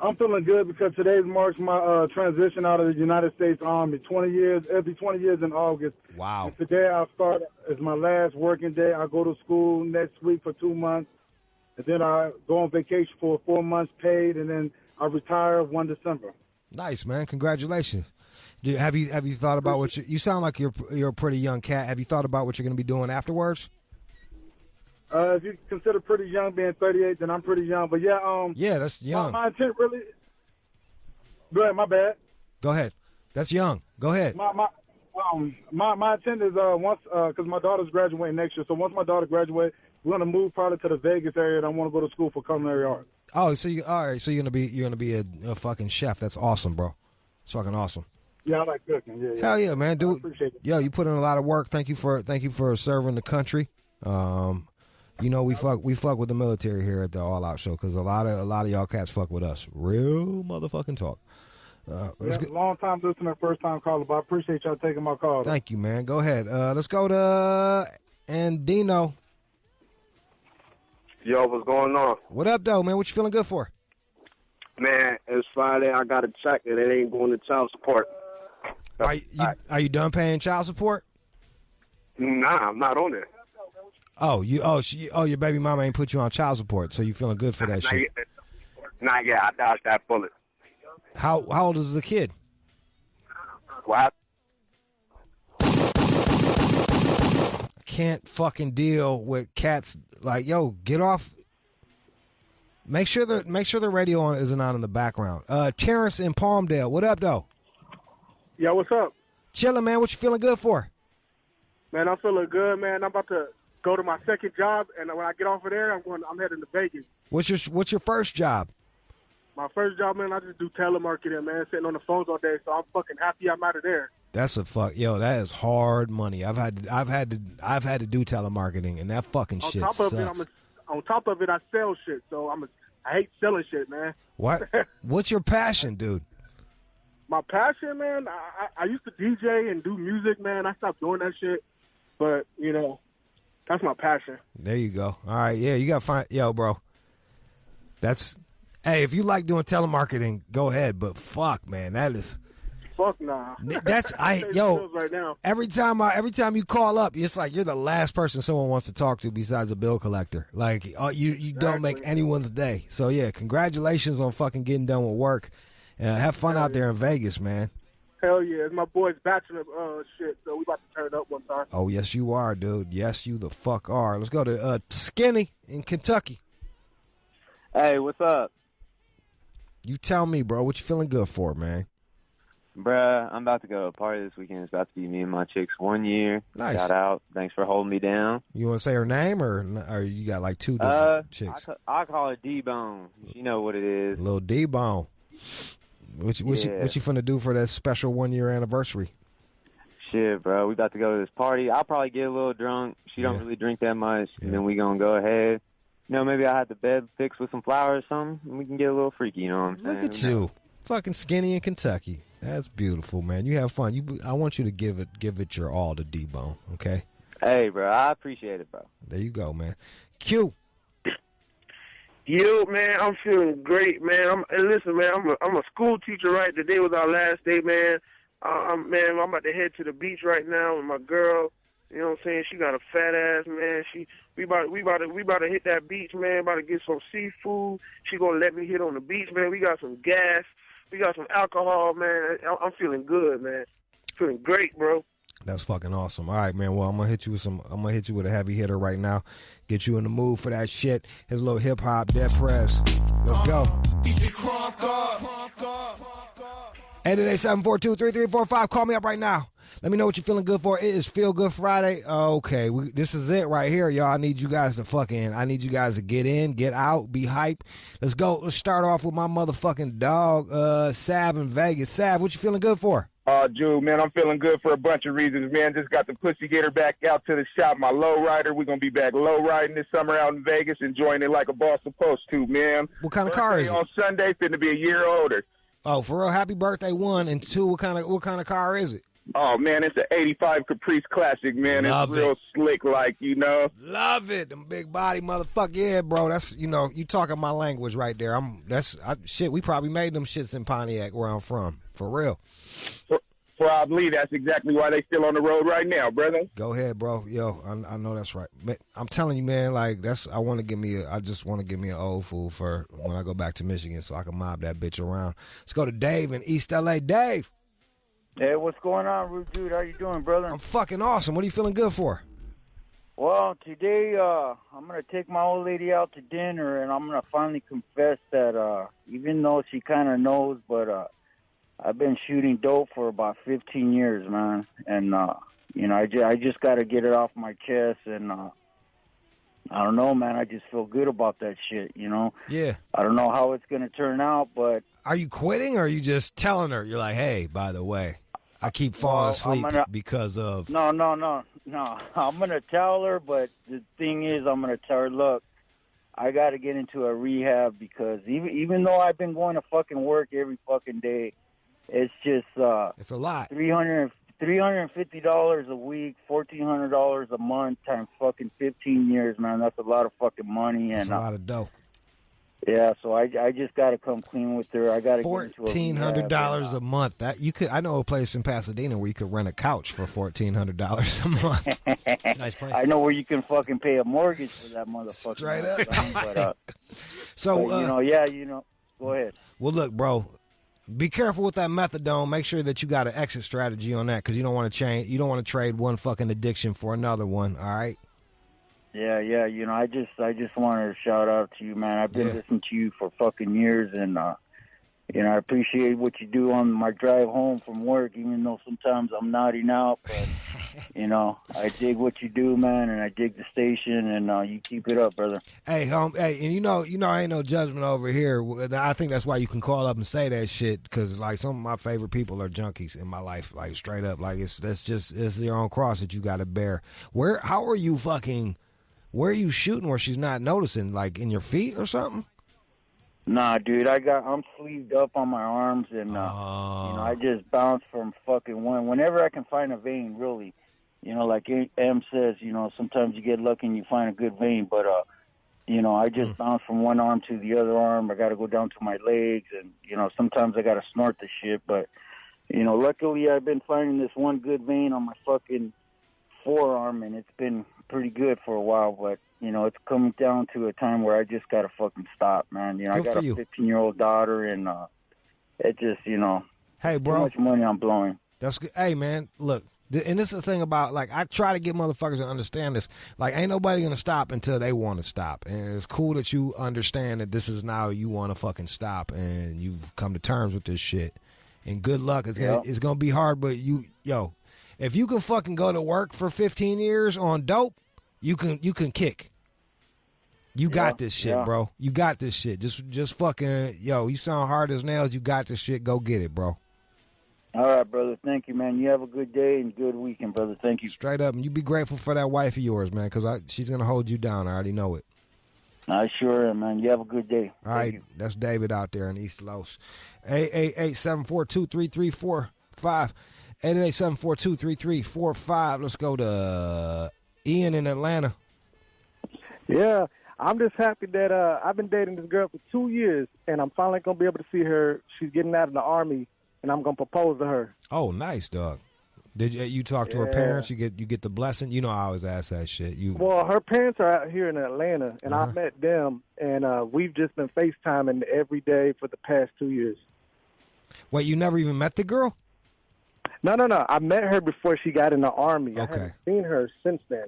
I'm feeling good because today marks my transition out of the United States Army. 20 years, every 20 years in August. Wow. And today I start as my last working day. I go to school next week for 2 months. And then I go on vacation for 4 months paid, and then I retire 1 December. Nice, man. Congratulations. Have you thought about what you sound like you're a pretty young cat. Have you thought about what you're going to be doing afterwards? If you consider pretty young being 38, then I'm pretty young. But yeah, yeah, that's young. My intent really. Go ahead, my bad. Go ahead. That's young. Go ahead. My intent is once because my daughter's graduating next year. So once my daughter graduates, We're gonna move probably to the Vegas area, and I want to go to school for culinary arts. Oh, so all right. So you're gonna be a fucking chef. That's awesome, bro. It's fucking awesome. Yeah, I like cooking. Yeah, Hell yeah, man. I appreciate it. Yo, you put in a lot of work. Thank you for serving the country. You know we fuck with the military here at the All Out Show because a lot of y'all cats fuck with us. Real motherfucking talk. Long time listener, first time caller, but I appreciate y'all taking my call. Thank you, man. Go ahead. Let's go to Andino. Yo, what's going on? What up, though, man? What you feeling good for? Man, it's Friday. I got a check and it ain't going to child support. Are you done paying child support? Nah, I'm not on it. Your baby mama ain't put you on child support, so you feeling good for that shit? Not yet. I dodged that bullet. How old is the kid? What? Can't fucking deal with cats like, yo, get off. Make sure the radio isn't on in the background. Terrence in Palmdale, what up, though? Yeah, what's up? Chilling, man. What you feeling good for? Man, I'm feeling good, man. I'm about to go to my second job, and when I get off of there, I'm heading to Vegas. What's your first job? My first job, man, I just do telemarketing, man, sitting on the phones all day. So I'm fucking happy I'm out of there. That is hard money. I've had to do telemarketing, and that fucking shit sucks. On top of it, I sell shit, so I hate selling shit, man. What? What's your passion, dude? My passion, man, I used to DJ and do music, man. I stopped doing that shit, but that's my passion. There you go. All right, yeah, you got to find, bro. Hey, if you like doing telemarketing, go ahead. But fuck, man, that is. Fuck nah. Right now. Every time you call up, it's like you're the last person someone wants to talk to besides a bill collector. Like you don't make anyone's day. So yeah, congratulations on fucking getting done with work. Have fun out there in Vegas, man. Hell yeah, it's my boy's bachelor shit. So we about to turn up one time. Oh yes, you are, dude. Yes, you the fuck are. Let's go to Skinny in Kentucky. Hey, what's up? You tell me, bro. What you feeling good for, man? Bruh, I'm about to go to a party this weekend. It's about to be me and my chick's 1 year. Nice. Shout out. Thanks for holding me down. You want to say her name, or you got like two different chicks? I call her D-Bone. You know what it is. Little D-Bone. What you finna do for that special 1 year anniversary? Shit, bro. We about to go to this party. I'll probably get a little drunk. She don't really drink that much. And then we gonna go ahead. Maybe I had the bed fixed with some flowers or something, and we can get a little freaky, you know what I'm saying? Look at you. Fucking Skinny in Kentucky. That's beautiful, man. You have fun. I want you to give it your all to D-Bone, okay? Hey, bro. I appreciate it, bro. There you go, man. Q. Yo, man, I'm feeling great, man. Listen, man, I'm a school teacher, right? Today was our last day, man. I'm about to head to the beach right now with my girl. You know what I'm saying? She got a fat ass, man. We about to hit that beach, man. About to get some seafood. She gonna let me hit on the beach, man. We got some gas. We got some alcohol, man. I'm feeling good, man. Feeling great, bro. That's fucking awesome. All right, man. Well, I'm gonna hit you with a heavy hitter right now. Get you in the mood for that shit. His little hip hop dead press. Let's go. 888-742-3345. Call me up right now. Let me know what you're feeling good for. It is Feel Good Friday. Okay, this is it right here, y'all. I need you guys to get in, get out, be hype. Let's go. Let's start off with my motherfucking dog, Sav in Vegas. Sav, what you feeling good for? Jude, man, I'm feeling good for a bunch of reasons, man. Just got the pussy getter back out to the shop, my low rider. We're going to be back low riding this summer out in Vegas, enjoying it like a boss supposed to, man. What kind of car is it? On Sunday, finna be a year older. Oh, for real? Happy birthday, 1, and 2, what kind of car is it? Oh, man, it's an 85 Caprice Classic, man. It's real slick, like, Love it. Them big body motherfucker. Yeah, bro, that's, you talking my language right there. Shit, we probably made them shits in Pontiac where I'm from. For real. Probably. That's exactly why they still on the road right now, brother. Go ahead, bro. Yo, I know that's right. But I'm telling you, man, like, I just want to give me an old fool for when I go back to Michigan so I can mob that bitch around. Let's go to Dave in East L.A. Dave. Hey, what's going on, Rude Jude? How you doing, brother? I'm fucking awesome. What are you feeling good for? Well, today I'm going to take my old lady out to dinner, and I'm going to finally confess that even though she kind of knows, but I've been shooting dope for about 15 years, man. And, I just got to get it off my chest. And I don't know, man. I just feel good about that shit, you know? Yeah. I don't know how it's going to turn out, but... Are you quitting, or are you just telling her? You're like, hey, by the way, I keep falling asleep because of... No. I'm going to tell her, but the thing is, I'm going to tell her, look, I got to get into a rehab because even though I've been going to fucking work every fucking day, it's just... it's a lot. $350 a week, $1,400 a month times fucking 15 years, man. That's a lot of fucking money. That's and a lot of dough. Yeah, so I just got to come clean with her. I got to get into $1,400 a month. That you could. I know a place in Pasadena where you could rent a couch for $1,400 a month. Nice place. I know where you can fucking pay a mortgage for that motherfucker. Straight up. But, go ahead. Well, look, bro. Be careful with that methadone. Make sure that you got an exit strategy on that because you don't want to change. You don't want to trade one fucking addiction for another one. All right. Yeah. You know, I just wanted to shout out to you, man. I've been listening to you for fucking years, and you know, I appreciate what you do on my drive home from work. Even though sometimes I'm nodding out, but you know, I dig what you do, man, and I dig the station, and you keep it up, brother. Hey, and you know, ain't no judgment over here. I think that's why you can call up and say that shit because like some of my favorite people are junkies in my life, like straight up. Like it's your own cross that you got to bear. How are you fucking? Where are you shooting where she's not noticing? Like in your feet or something? Nah, dude, I'm sleeved up on my arms, and you know, I just bounce from fucking whenever I can find a vein, really. You know, like M says, you know, sometimes you get lucky and you find a good vein, but you know, I just bounce from one arm to the other arm. I got to go down to my legs, and you know, sometimes I got to snort the shit. But you know, luckily I've been finding this one good vein on my fucking forearm, and it's been pretty good for a while, but you know, it's coming down to a time where I just gotta fucking stop, man. You know, Good I got a 15-year-old daughter, and it just, you know, hey, bro, too much money I'm blowing. That's good. Hey, man, look, and this is the thing about, like, I try to get motherfuckers to understand this. Like, ain't nobody gonna stop until they want to stop, and it's cool that you understand that this is now you want to fucking stop, and you've come to terms with this shit. And good luck. It's gonna be hard, but if you can fucking go to work for 15 years on dope, you can kick. You got this shit, bro. You got this shit. Just fucking, you sound hard as nails. You got this shit. Go get it, bro. All right, brother. Thank you, man. You have a good day and good weekend, brother. Thank you. Straight up. And you be grateful for that wife of yours, man, because she's going to hold you down. I already know it. I sure am, man. You have a good day. All right. That's David out there in East Los. 888-742-3345. 888-742-3345. Let's go to Ian in Atlanta. Yeah, I'm just happy that I've been dating this girl for 2 years, and I'm finally going to be able to see her. She's getting out of the Army, and I'm going to propose to her. Oh, nice, dog. Did you talk to her parents? You get the blessing? You know I always ask that shit. Well, her parents are out here in Atlanta, and I met them, and we've just been FaceTiming every day for the past 2 years. Wait, you never even met the girl? No. I met her before she got in the Army. Okay. I haven't seen her since then.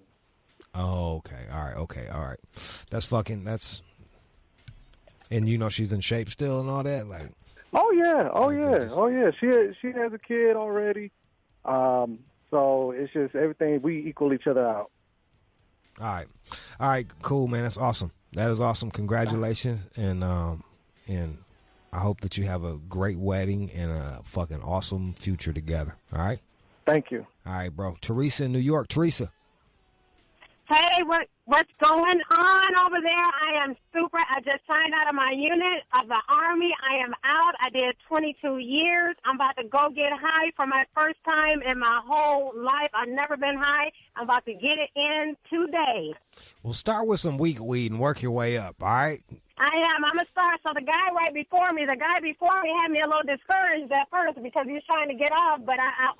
Oh, okay. All right. That's. And you know she's in shape still and all that? Like. Oh yeah. She has a kid already. So it's just everything, we equal each other out. All right, cool, man. That's awesome. That is awesome. Congratulations, and I hope that you have a great wedding and a fucking awesome future together. All right? Thank you. All right, bro. Teresa in New York. Teresa. Hey, what's going on over there? I am super. I just signed out of my unit of the Army. I am out. I did 22 years. I'm about to go get high for my first time in my whole life. I've never been high. I'm about to get it in today. Well, start with some weak weed and work your way up, all right? I am. I'm a star. So the guy before me had me a little discouraged at first because he was trying to get off. But I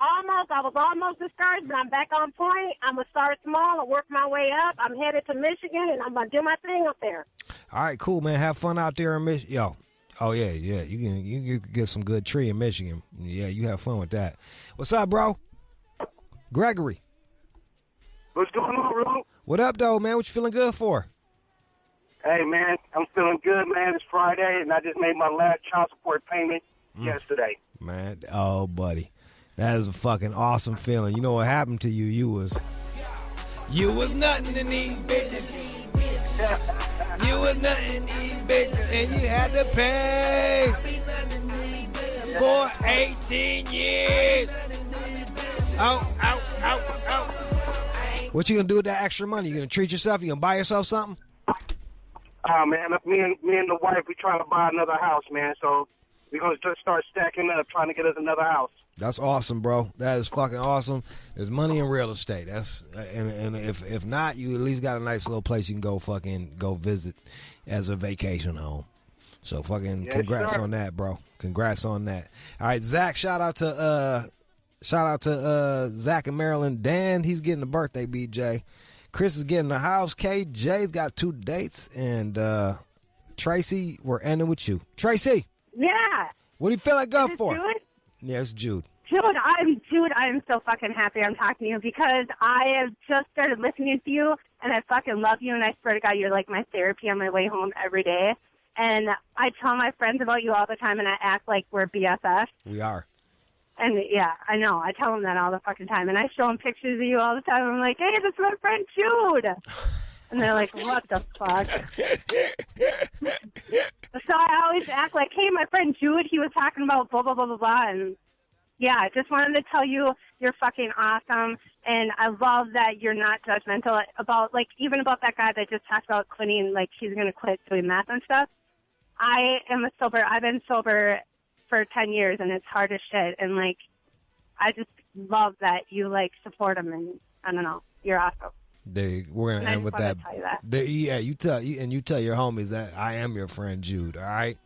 was almost discouraged, but I'm back on point. I'm going to start small and work my way up. I'm headed to Michigan, and I'm going to do my thing up there. All right, cool, man. Have fun out there in Michigan. Oh, yeah. You can get some good tree in Michigan. Yeah, you have fun with that. What's up, bro? Gregory. What's going on, Ru? What up, though, man? What you feeling good for? Hey, man, I'm feeling good, man. It's Friday, and I just made my last child support payment yesterday. Man, oh, buddy. That is a fucking awesome feeling. You know what happened to you? You was nothing to these bitches. You was nothing these bitches, and you had to pay for 18 years. Out. What you gonna do with that extra money? You gonna treat yourself? You gonna buy yourself something? Man, me and the wife, we trying to buy another house, man. So we're gonna just start stacking up, trying to get us another house. That's awesome, bro. That is fucking awesome. There's money in real estate. That's and if not, you at least got a nice little place you can go visit as a vacation home. So fucking congrats on that, bro. Congrats on that. All right, Zach. Shout out to Zach in Maryland. Dan, he's getting a birthday. BJ, Chris is getting a house. KJ's got 2 dates, and Tracy, we're ending with you. Tracy. Yeah. What do you feel like going for? Jude? Yeah, it's Jude. Jude, I'm so fucking happy I'm talking to you because I have just started listening to you, and I fucking love you, and I swear to God, you're like my therapy on my way home every day. And I tell my friends about you all the time, and I act like we're BFFs. We are. And, yeah, I know. I tell them that all the fucking time. And I show them pictures of you all the time. I'm like, hey, this is my friend Jude. And they're like, what the fuck? So I always act like, hey, my friend Jude, he was talking about blah, blah, blah, blah, blah. And, yeah, I just wanted to tell you you're fucking awesome. And I love that you're not judgmental about, like, even about that guy that just talked about quitting, like, he's going to quit doing meth and stuff. I've been sober for 10 years, and it's hard as shit. And, like, I just love that you, like, support him. And, I don't know, you're awesome. We're gonna end with that. You tell your homies that I am your friend Jude. All right.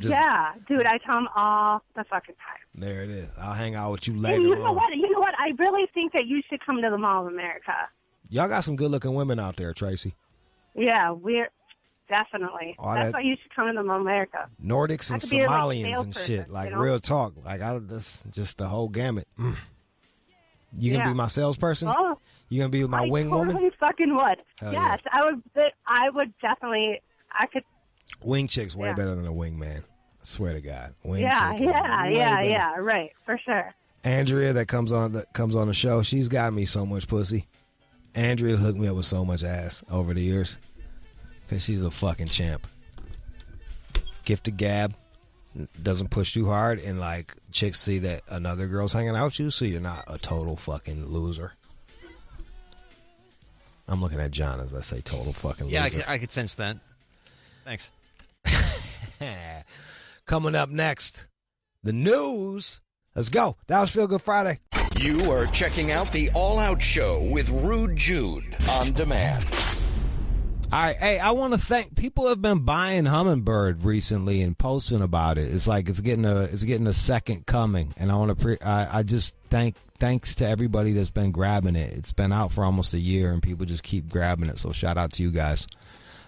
Yeah, dude. I tell them all the fucking time. There it is. I'll hang out with you later. And you know what? I really think that you should come to the Mall of America. Y'all got some good looking women out there, Tracy. Yeah, we're definitely. That's why you should come to the Mall of America. Nordics and Somalians and shit. Like, you know? Real talk. Like, just the whole gamut. You gonna be my salesperson? Oh. You gonna be my wing woman? I totally fucking would. Hell yes, yeah. I would definitely. I could. Wing chick's way better than a wing man. I swear to God. Wing chick right, for sure. Andrea that comes on the show, she's got me so much pussy. Andrea's hooked me up with so much ass over the years because she's a fucking champ. Gifted gab, doesn't push too hard, and like chicks see that another girl's hanging out with you, so you're not a total fucking loser. I'm looking at John as I say total fucking loser. Yeah, I could sense that. Thanks. Coming up next, the news. Let's go. That was Feel Good Friday. You are checking out the All Out Show with Rude Jude on demand. All right, hey, I want to thank people have been buying Hummingbird recently and posting about it. It's like it's getting a second coming, and I want to I just thanks to everybody that's been grabbing it. It's been out for almost a year, and people just keep grabbing it. So shout out to you guys.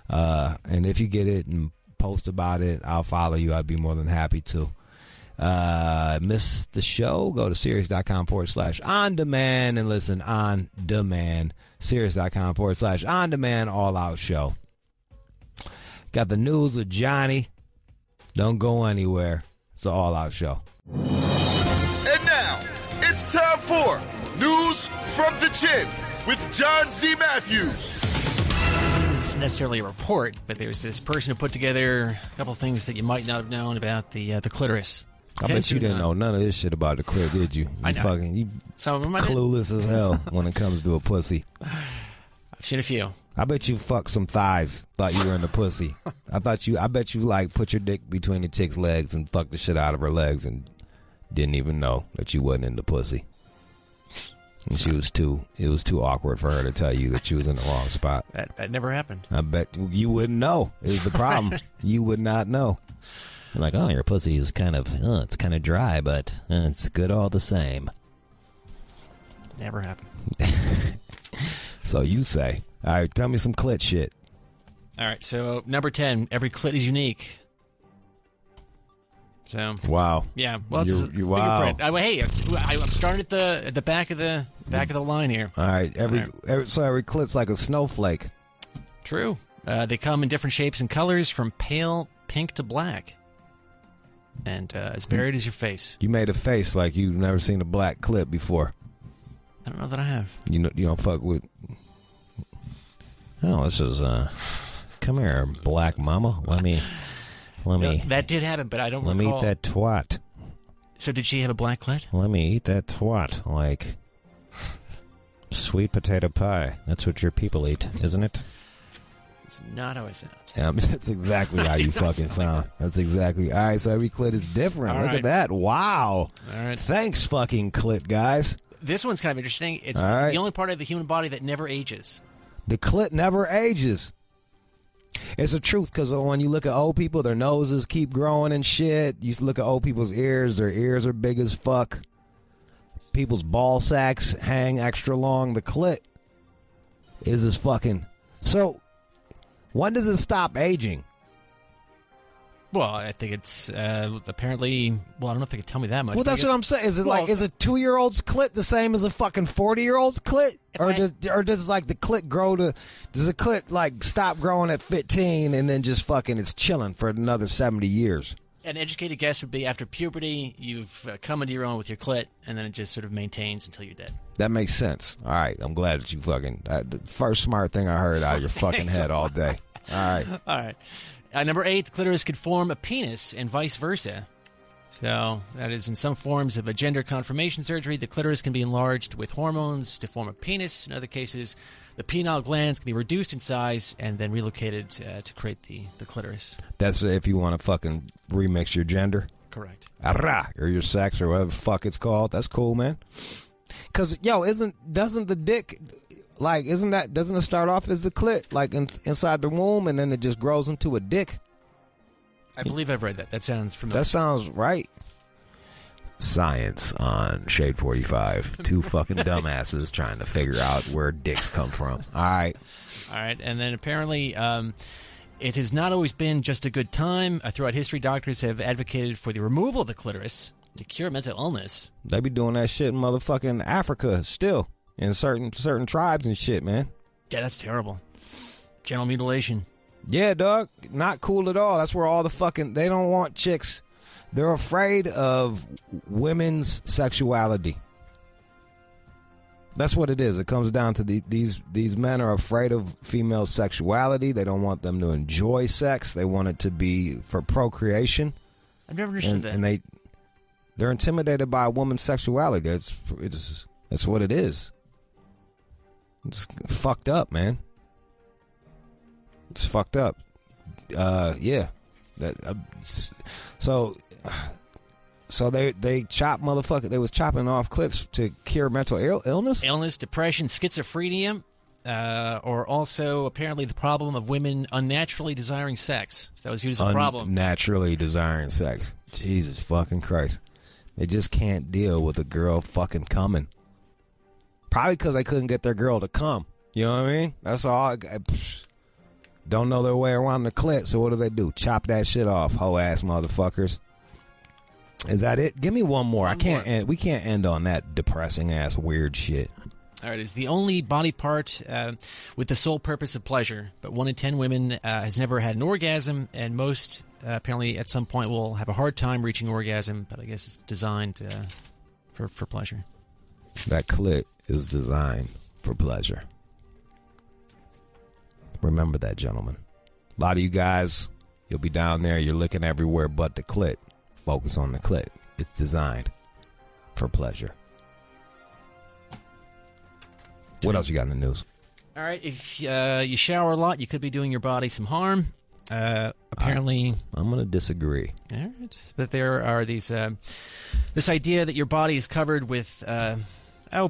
And if you get it and post about it, I'll follow you. I'd be more than happy to. Miss the show? Go to Sirius.com/on-demand and listen on demand. Sirius.com/on-demand all-out show. Got the news with Johnny. Don't go anywhere. It's an all-out show. And now, it's time for News from the Chin with John C. Matthews. This isn't necessarily a report, but there's this person who put together a couple things that you might not have known about the clitoris. I bet you didn't know none of this shit about the clit, did you? I know. Some of them I clueless as hell when it comes to a pussy. I've seen a few. I bet you fucked some thighs. Thought you were in the pussy. I bet you like put your dick between the chick's legs and fucked the shit out of her legs and didn't even know that you wasn't in the pussy. And it was too awkward for her to tell you that she was in the wrong spot. That never happened. I bet you wouldn't know is the problem. You would not know. You're like, oh, your pussy is it's kind of dry, but it's good all the same. Never happened. So you say. All right, tell me some clit shit. All right, so number 10, every clit is unique. So wow, yeah, well, it's a fingerprint. Hey, I'm starting at the back of the line here. All right, every clit's like a snowflake. True. They come in different shapes and colors, from pale pink to black, and as varied as your face. You made a face like you've never seen a black clit before. I don't know that I have. You don't fuck with. Oh, this is Come here, black mama. Let me. That did happen, but I don't recall. Let me eat that twat. So did she have a black clit? Let me eat that twat like sweet potato pie. That's what your people eat, isn't it? It's not how I sound. That's exactly how you fucking sound. That's exactly. All right, so every clit is different. All Look right. at that. Wow. All right. Thanks, fucking clit, guys. This one's kind of interesting. It's All right. the only part of the human body that never ages. The clit never ages. It's a truth, because when you look at old people, their noses keep growing and shit. You look at old people's ears, their ears are big as fuck. People's ball sacks hang extra long. The clit is as fucking... So, when does it stop aging? Well, I think it's apparently... Well, I don't know if they could tell me that much. Well, but I that's guess- what I'm saying. Is it Well, like, is a 2-year-old's clit the same as a fucking 40-year-old's clit? Or does like the clit grow to... Does the clit like stop growing at 15 and then just fucking it's chilling for another 70 years? An educated guess would be after puberty, you've come into your own with your clit, and then it just sort of maintains until you're dead. That makes sense. All right. I'm glad that you fucking... the first smart thing I heard out of your fucking head all day. All right. All right. Number 8, the clitoris could form a penis and vice versa. So, that is, in some forms of a gender confirmation surgery, the clitoris can be enlarged with hormones to form a penis. In other cases, the penile glands can be reduced in size and then relocated to create the clitoris. That's if you want to fucking remix your gender. Correct. Or your sex or whatever the fuck it's called. That's cool, man. Because, doesn't the dick... Like, doesn't it start off as a clit, like inside the womb, and then it just grows into a dick? I believe I've read that. That sounds familiar. That sounds right. Science on Shade 45. Two fucking dumbasses trying to figure out where dicks come from. All right. All right, and then apparently it has not always been just a good time. Throughout history, doctors have advocated for the removal of the clitoris to cure mental illness. They be doing that shit in motherfucking Africa still. In certain tribes and shit, man. Yeah, that's terrible. Genital mutilation. Yeah, dog. Not cool at all. That's where all the fucking... They don't want chicks. They're afraid of women's sexuality. That's what it is. It comes down to these men are afraid of female sexuality. They don't want them to enjoy sex. They want it to be for procreation. I've never understood that. And they're intimidated by a woman's sexuality. That's what it is. It's fucked up, man. It's fucked up. Yeah. So they chop motherfucker. They was chopping off clips to cure mental illness. Illness, depression, schizophrenia, or also apparently the problem of women unnaturally desiring sex. So that was viewed as a problem. Unnaturally desiring sex. Jesus fucking Christ. They just can't deal with a girl fucking coming. Probably because they couldn't get their girl to come. You know what I mean? That's all. Don't know their way around the clit, so what do? Chop that shit off, hoe-ass motherfuckers. Is that it? Give me one more. We can't end on that depressing-ass weird shit. All right, it's the only body part with the sole purpose of pleasure, but 1 in 10 women has never had an orgasm, and most apparently at some point will have a hard time reaching orgasm, but I guess it's designed for pleasure. That clit is designed for pleasure. Remember that, gentlemen. A lot of you guys, you'll be down there, you're looking everywhere but the clit. Focus on the clit. It's designed for pleasure. What else you got in the news? All right, if you shower a lot, you could be doing your body some harm. Apparently... I'm going to disagree. All right. But there are these... this idea that your body is covered with...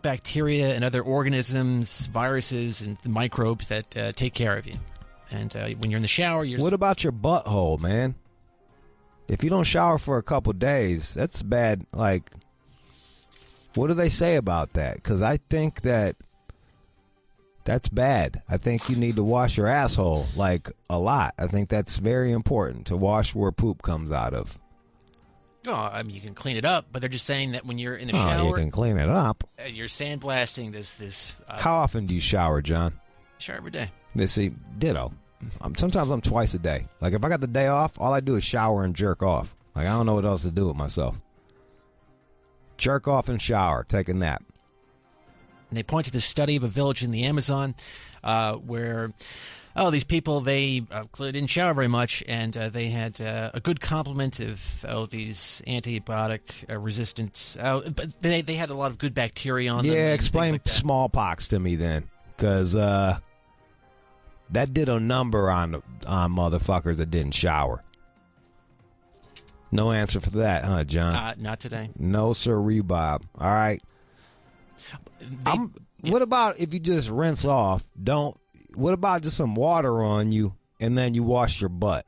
bacteria and other organisms, viruses, and microbes that take care of you. And when you're in the shower, you're... What about your butthole, man? If you don't shower for a couple days, that's bad. Like, what do they say about that? Because I think that's bad. I think you need to wash your asshole, like, a lot. I think that's very important, to wash where poop comes out of. Oh, I mean, you can clean it up, but they're just saying that when you're in the shower... you can clean it up. You're sandblasting this... How often do you shower, John? Shower every day. Let's see, ditto. Sometimes I'm twice a day. Like, if I got the day off, all I do is shower and jerk off. Like, I don't know what else to do with myself. Jerk off and shower, take a nap. And they point to the study of a village in the Amazon where Oh, these people, they clearly didn't shower very much, and they had a good complement of these antibiotic resistant. But they had a lot of good bacteria on them. Yeah, explain smallpox to me then, because that did a number on motherfuckers that didn't shower. No answer for that, huh, John? Not today. No, sir, Bob. All right. What about if you just rinse off? What about just some water on you and then you wash your butt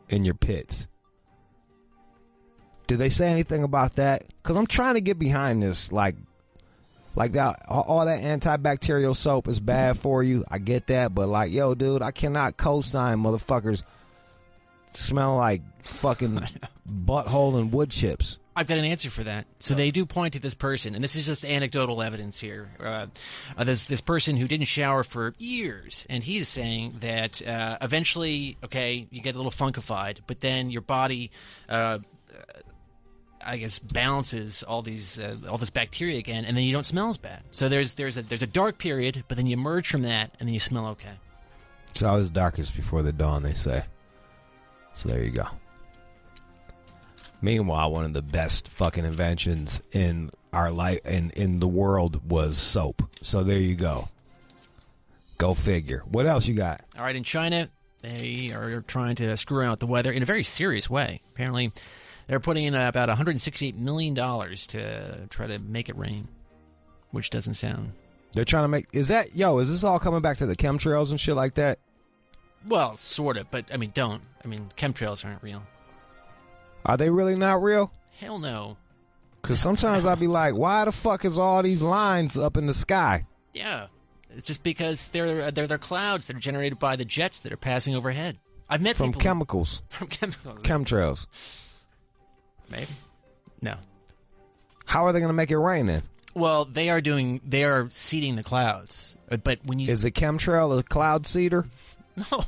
in your pits? Did they say anything about that? Because I'm trying to get behind this. Like that, all that antibacterial soap is bad for you. I get that, but like, yo, dude, I cannot co-sign motherfuckers smell like fucking butthole and wood chips. I've got an answer for that. So they do point to this person, and this is just anecdotal evidence here. There's this person who didn't shower for years, and he is saying that eventually, okay, you get a little funkified, but then your body, I guess, balances all this bacteria again, and then you don't smell as bad. So there's a dark period, but then you emerge from that, and then you smell okay. It's always darkest before the dawn, they say. So there you go. Meanwhile, one of the best fucking inventions in our life and in the world was soap. So there you go. Go figure. What else you got? All right, in China, they are trying to screw around with the weather in a very serious way. Apparently, they're putting in about $168 million to try to make it rain, which doesn't sound... They're trying to make... Is this all coming back to the chemtrails and shit like that? Well, sort of, but, chemtrails aren't real. Are they really not real? Hell no. Because sometimes I'll be like, why the fuck is all these lines up in the sky? Yeah. It's just because they're clouds that are generated by the jets that are passing overhead. I've met from people... chemicals. From chemicals. Chemtrails. Maybe. No. How are they going to make it rain then? Well, they are seeding the clouds. But when you... Is a chemtrail a cloud seeder? No.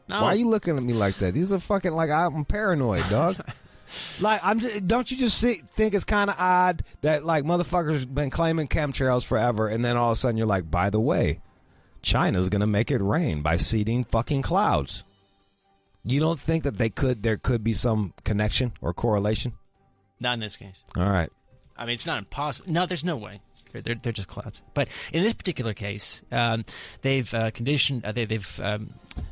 Why are you looking at me like that? These are fucking, like, I'm paranoid, dog. Like, don't you just think it's kind of odd that, like, motherfuckers been claiming chemtrails forever, and then all of a sudden you're like, by the way, China's going to make it rain by seeding fucking clouds. You don't think that there could be some connection or correlation? Not in this case. All right. It's not impossible. No, there's no way. They're just clouds. But in this particular case, they've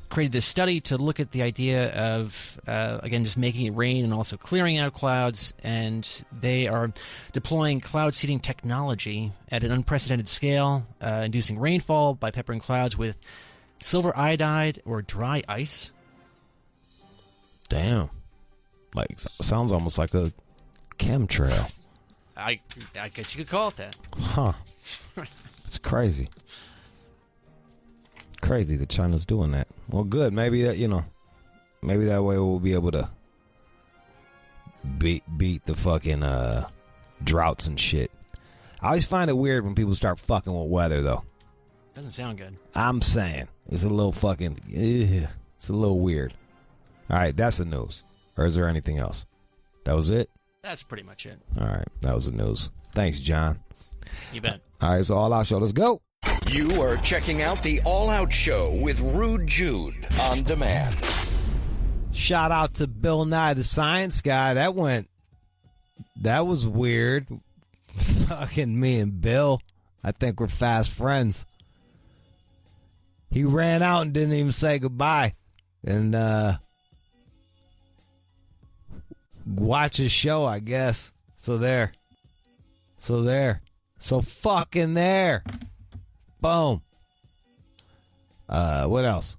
created this study to look at the idea of, again, just making it rain and also clearing out clouds. And they are deploying cloud seeding technology at an unprecedented scale, inducing rainfall by peppering clouds with silver iodide or dry ice. Damn. Like, sounds almost like a chemtrail. I guess you could call it that. Huh. It's crazy. Crazy that China's doing that. Well, good. Maybe that, maybe that way we'll be able to beat the fucking droughts and shit. I always find it weird when people start fucking with weather, though. Doesn't sound good. I'm saying. It's a little fucking... It's a little weird. All right, that's the news. Or is there anything else? That was it? That's pretty much it. All right, that was the news. Thanks, John. You bet. All right, it's All Out Show. Let's go. You are checking out the All Out Show with Rude Jude on demand. Shout out to Bill Nye, the science guy. That was weird. Fucking me and Bill. I think we're fast friends. He ran out and didn't even say goodbye. And, watch his show, I guess. So fucking there. Boom. What else?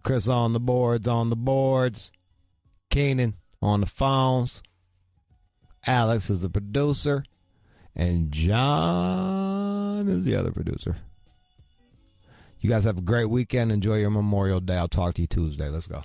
Chris on the boards. Keenan on the phones. Alex is the producer. And John is the other producer. You guys have a great weekend. Enjoy your Memorial Day. I'll talk to you Tuesday. Let's go.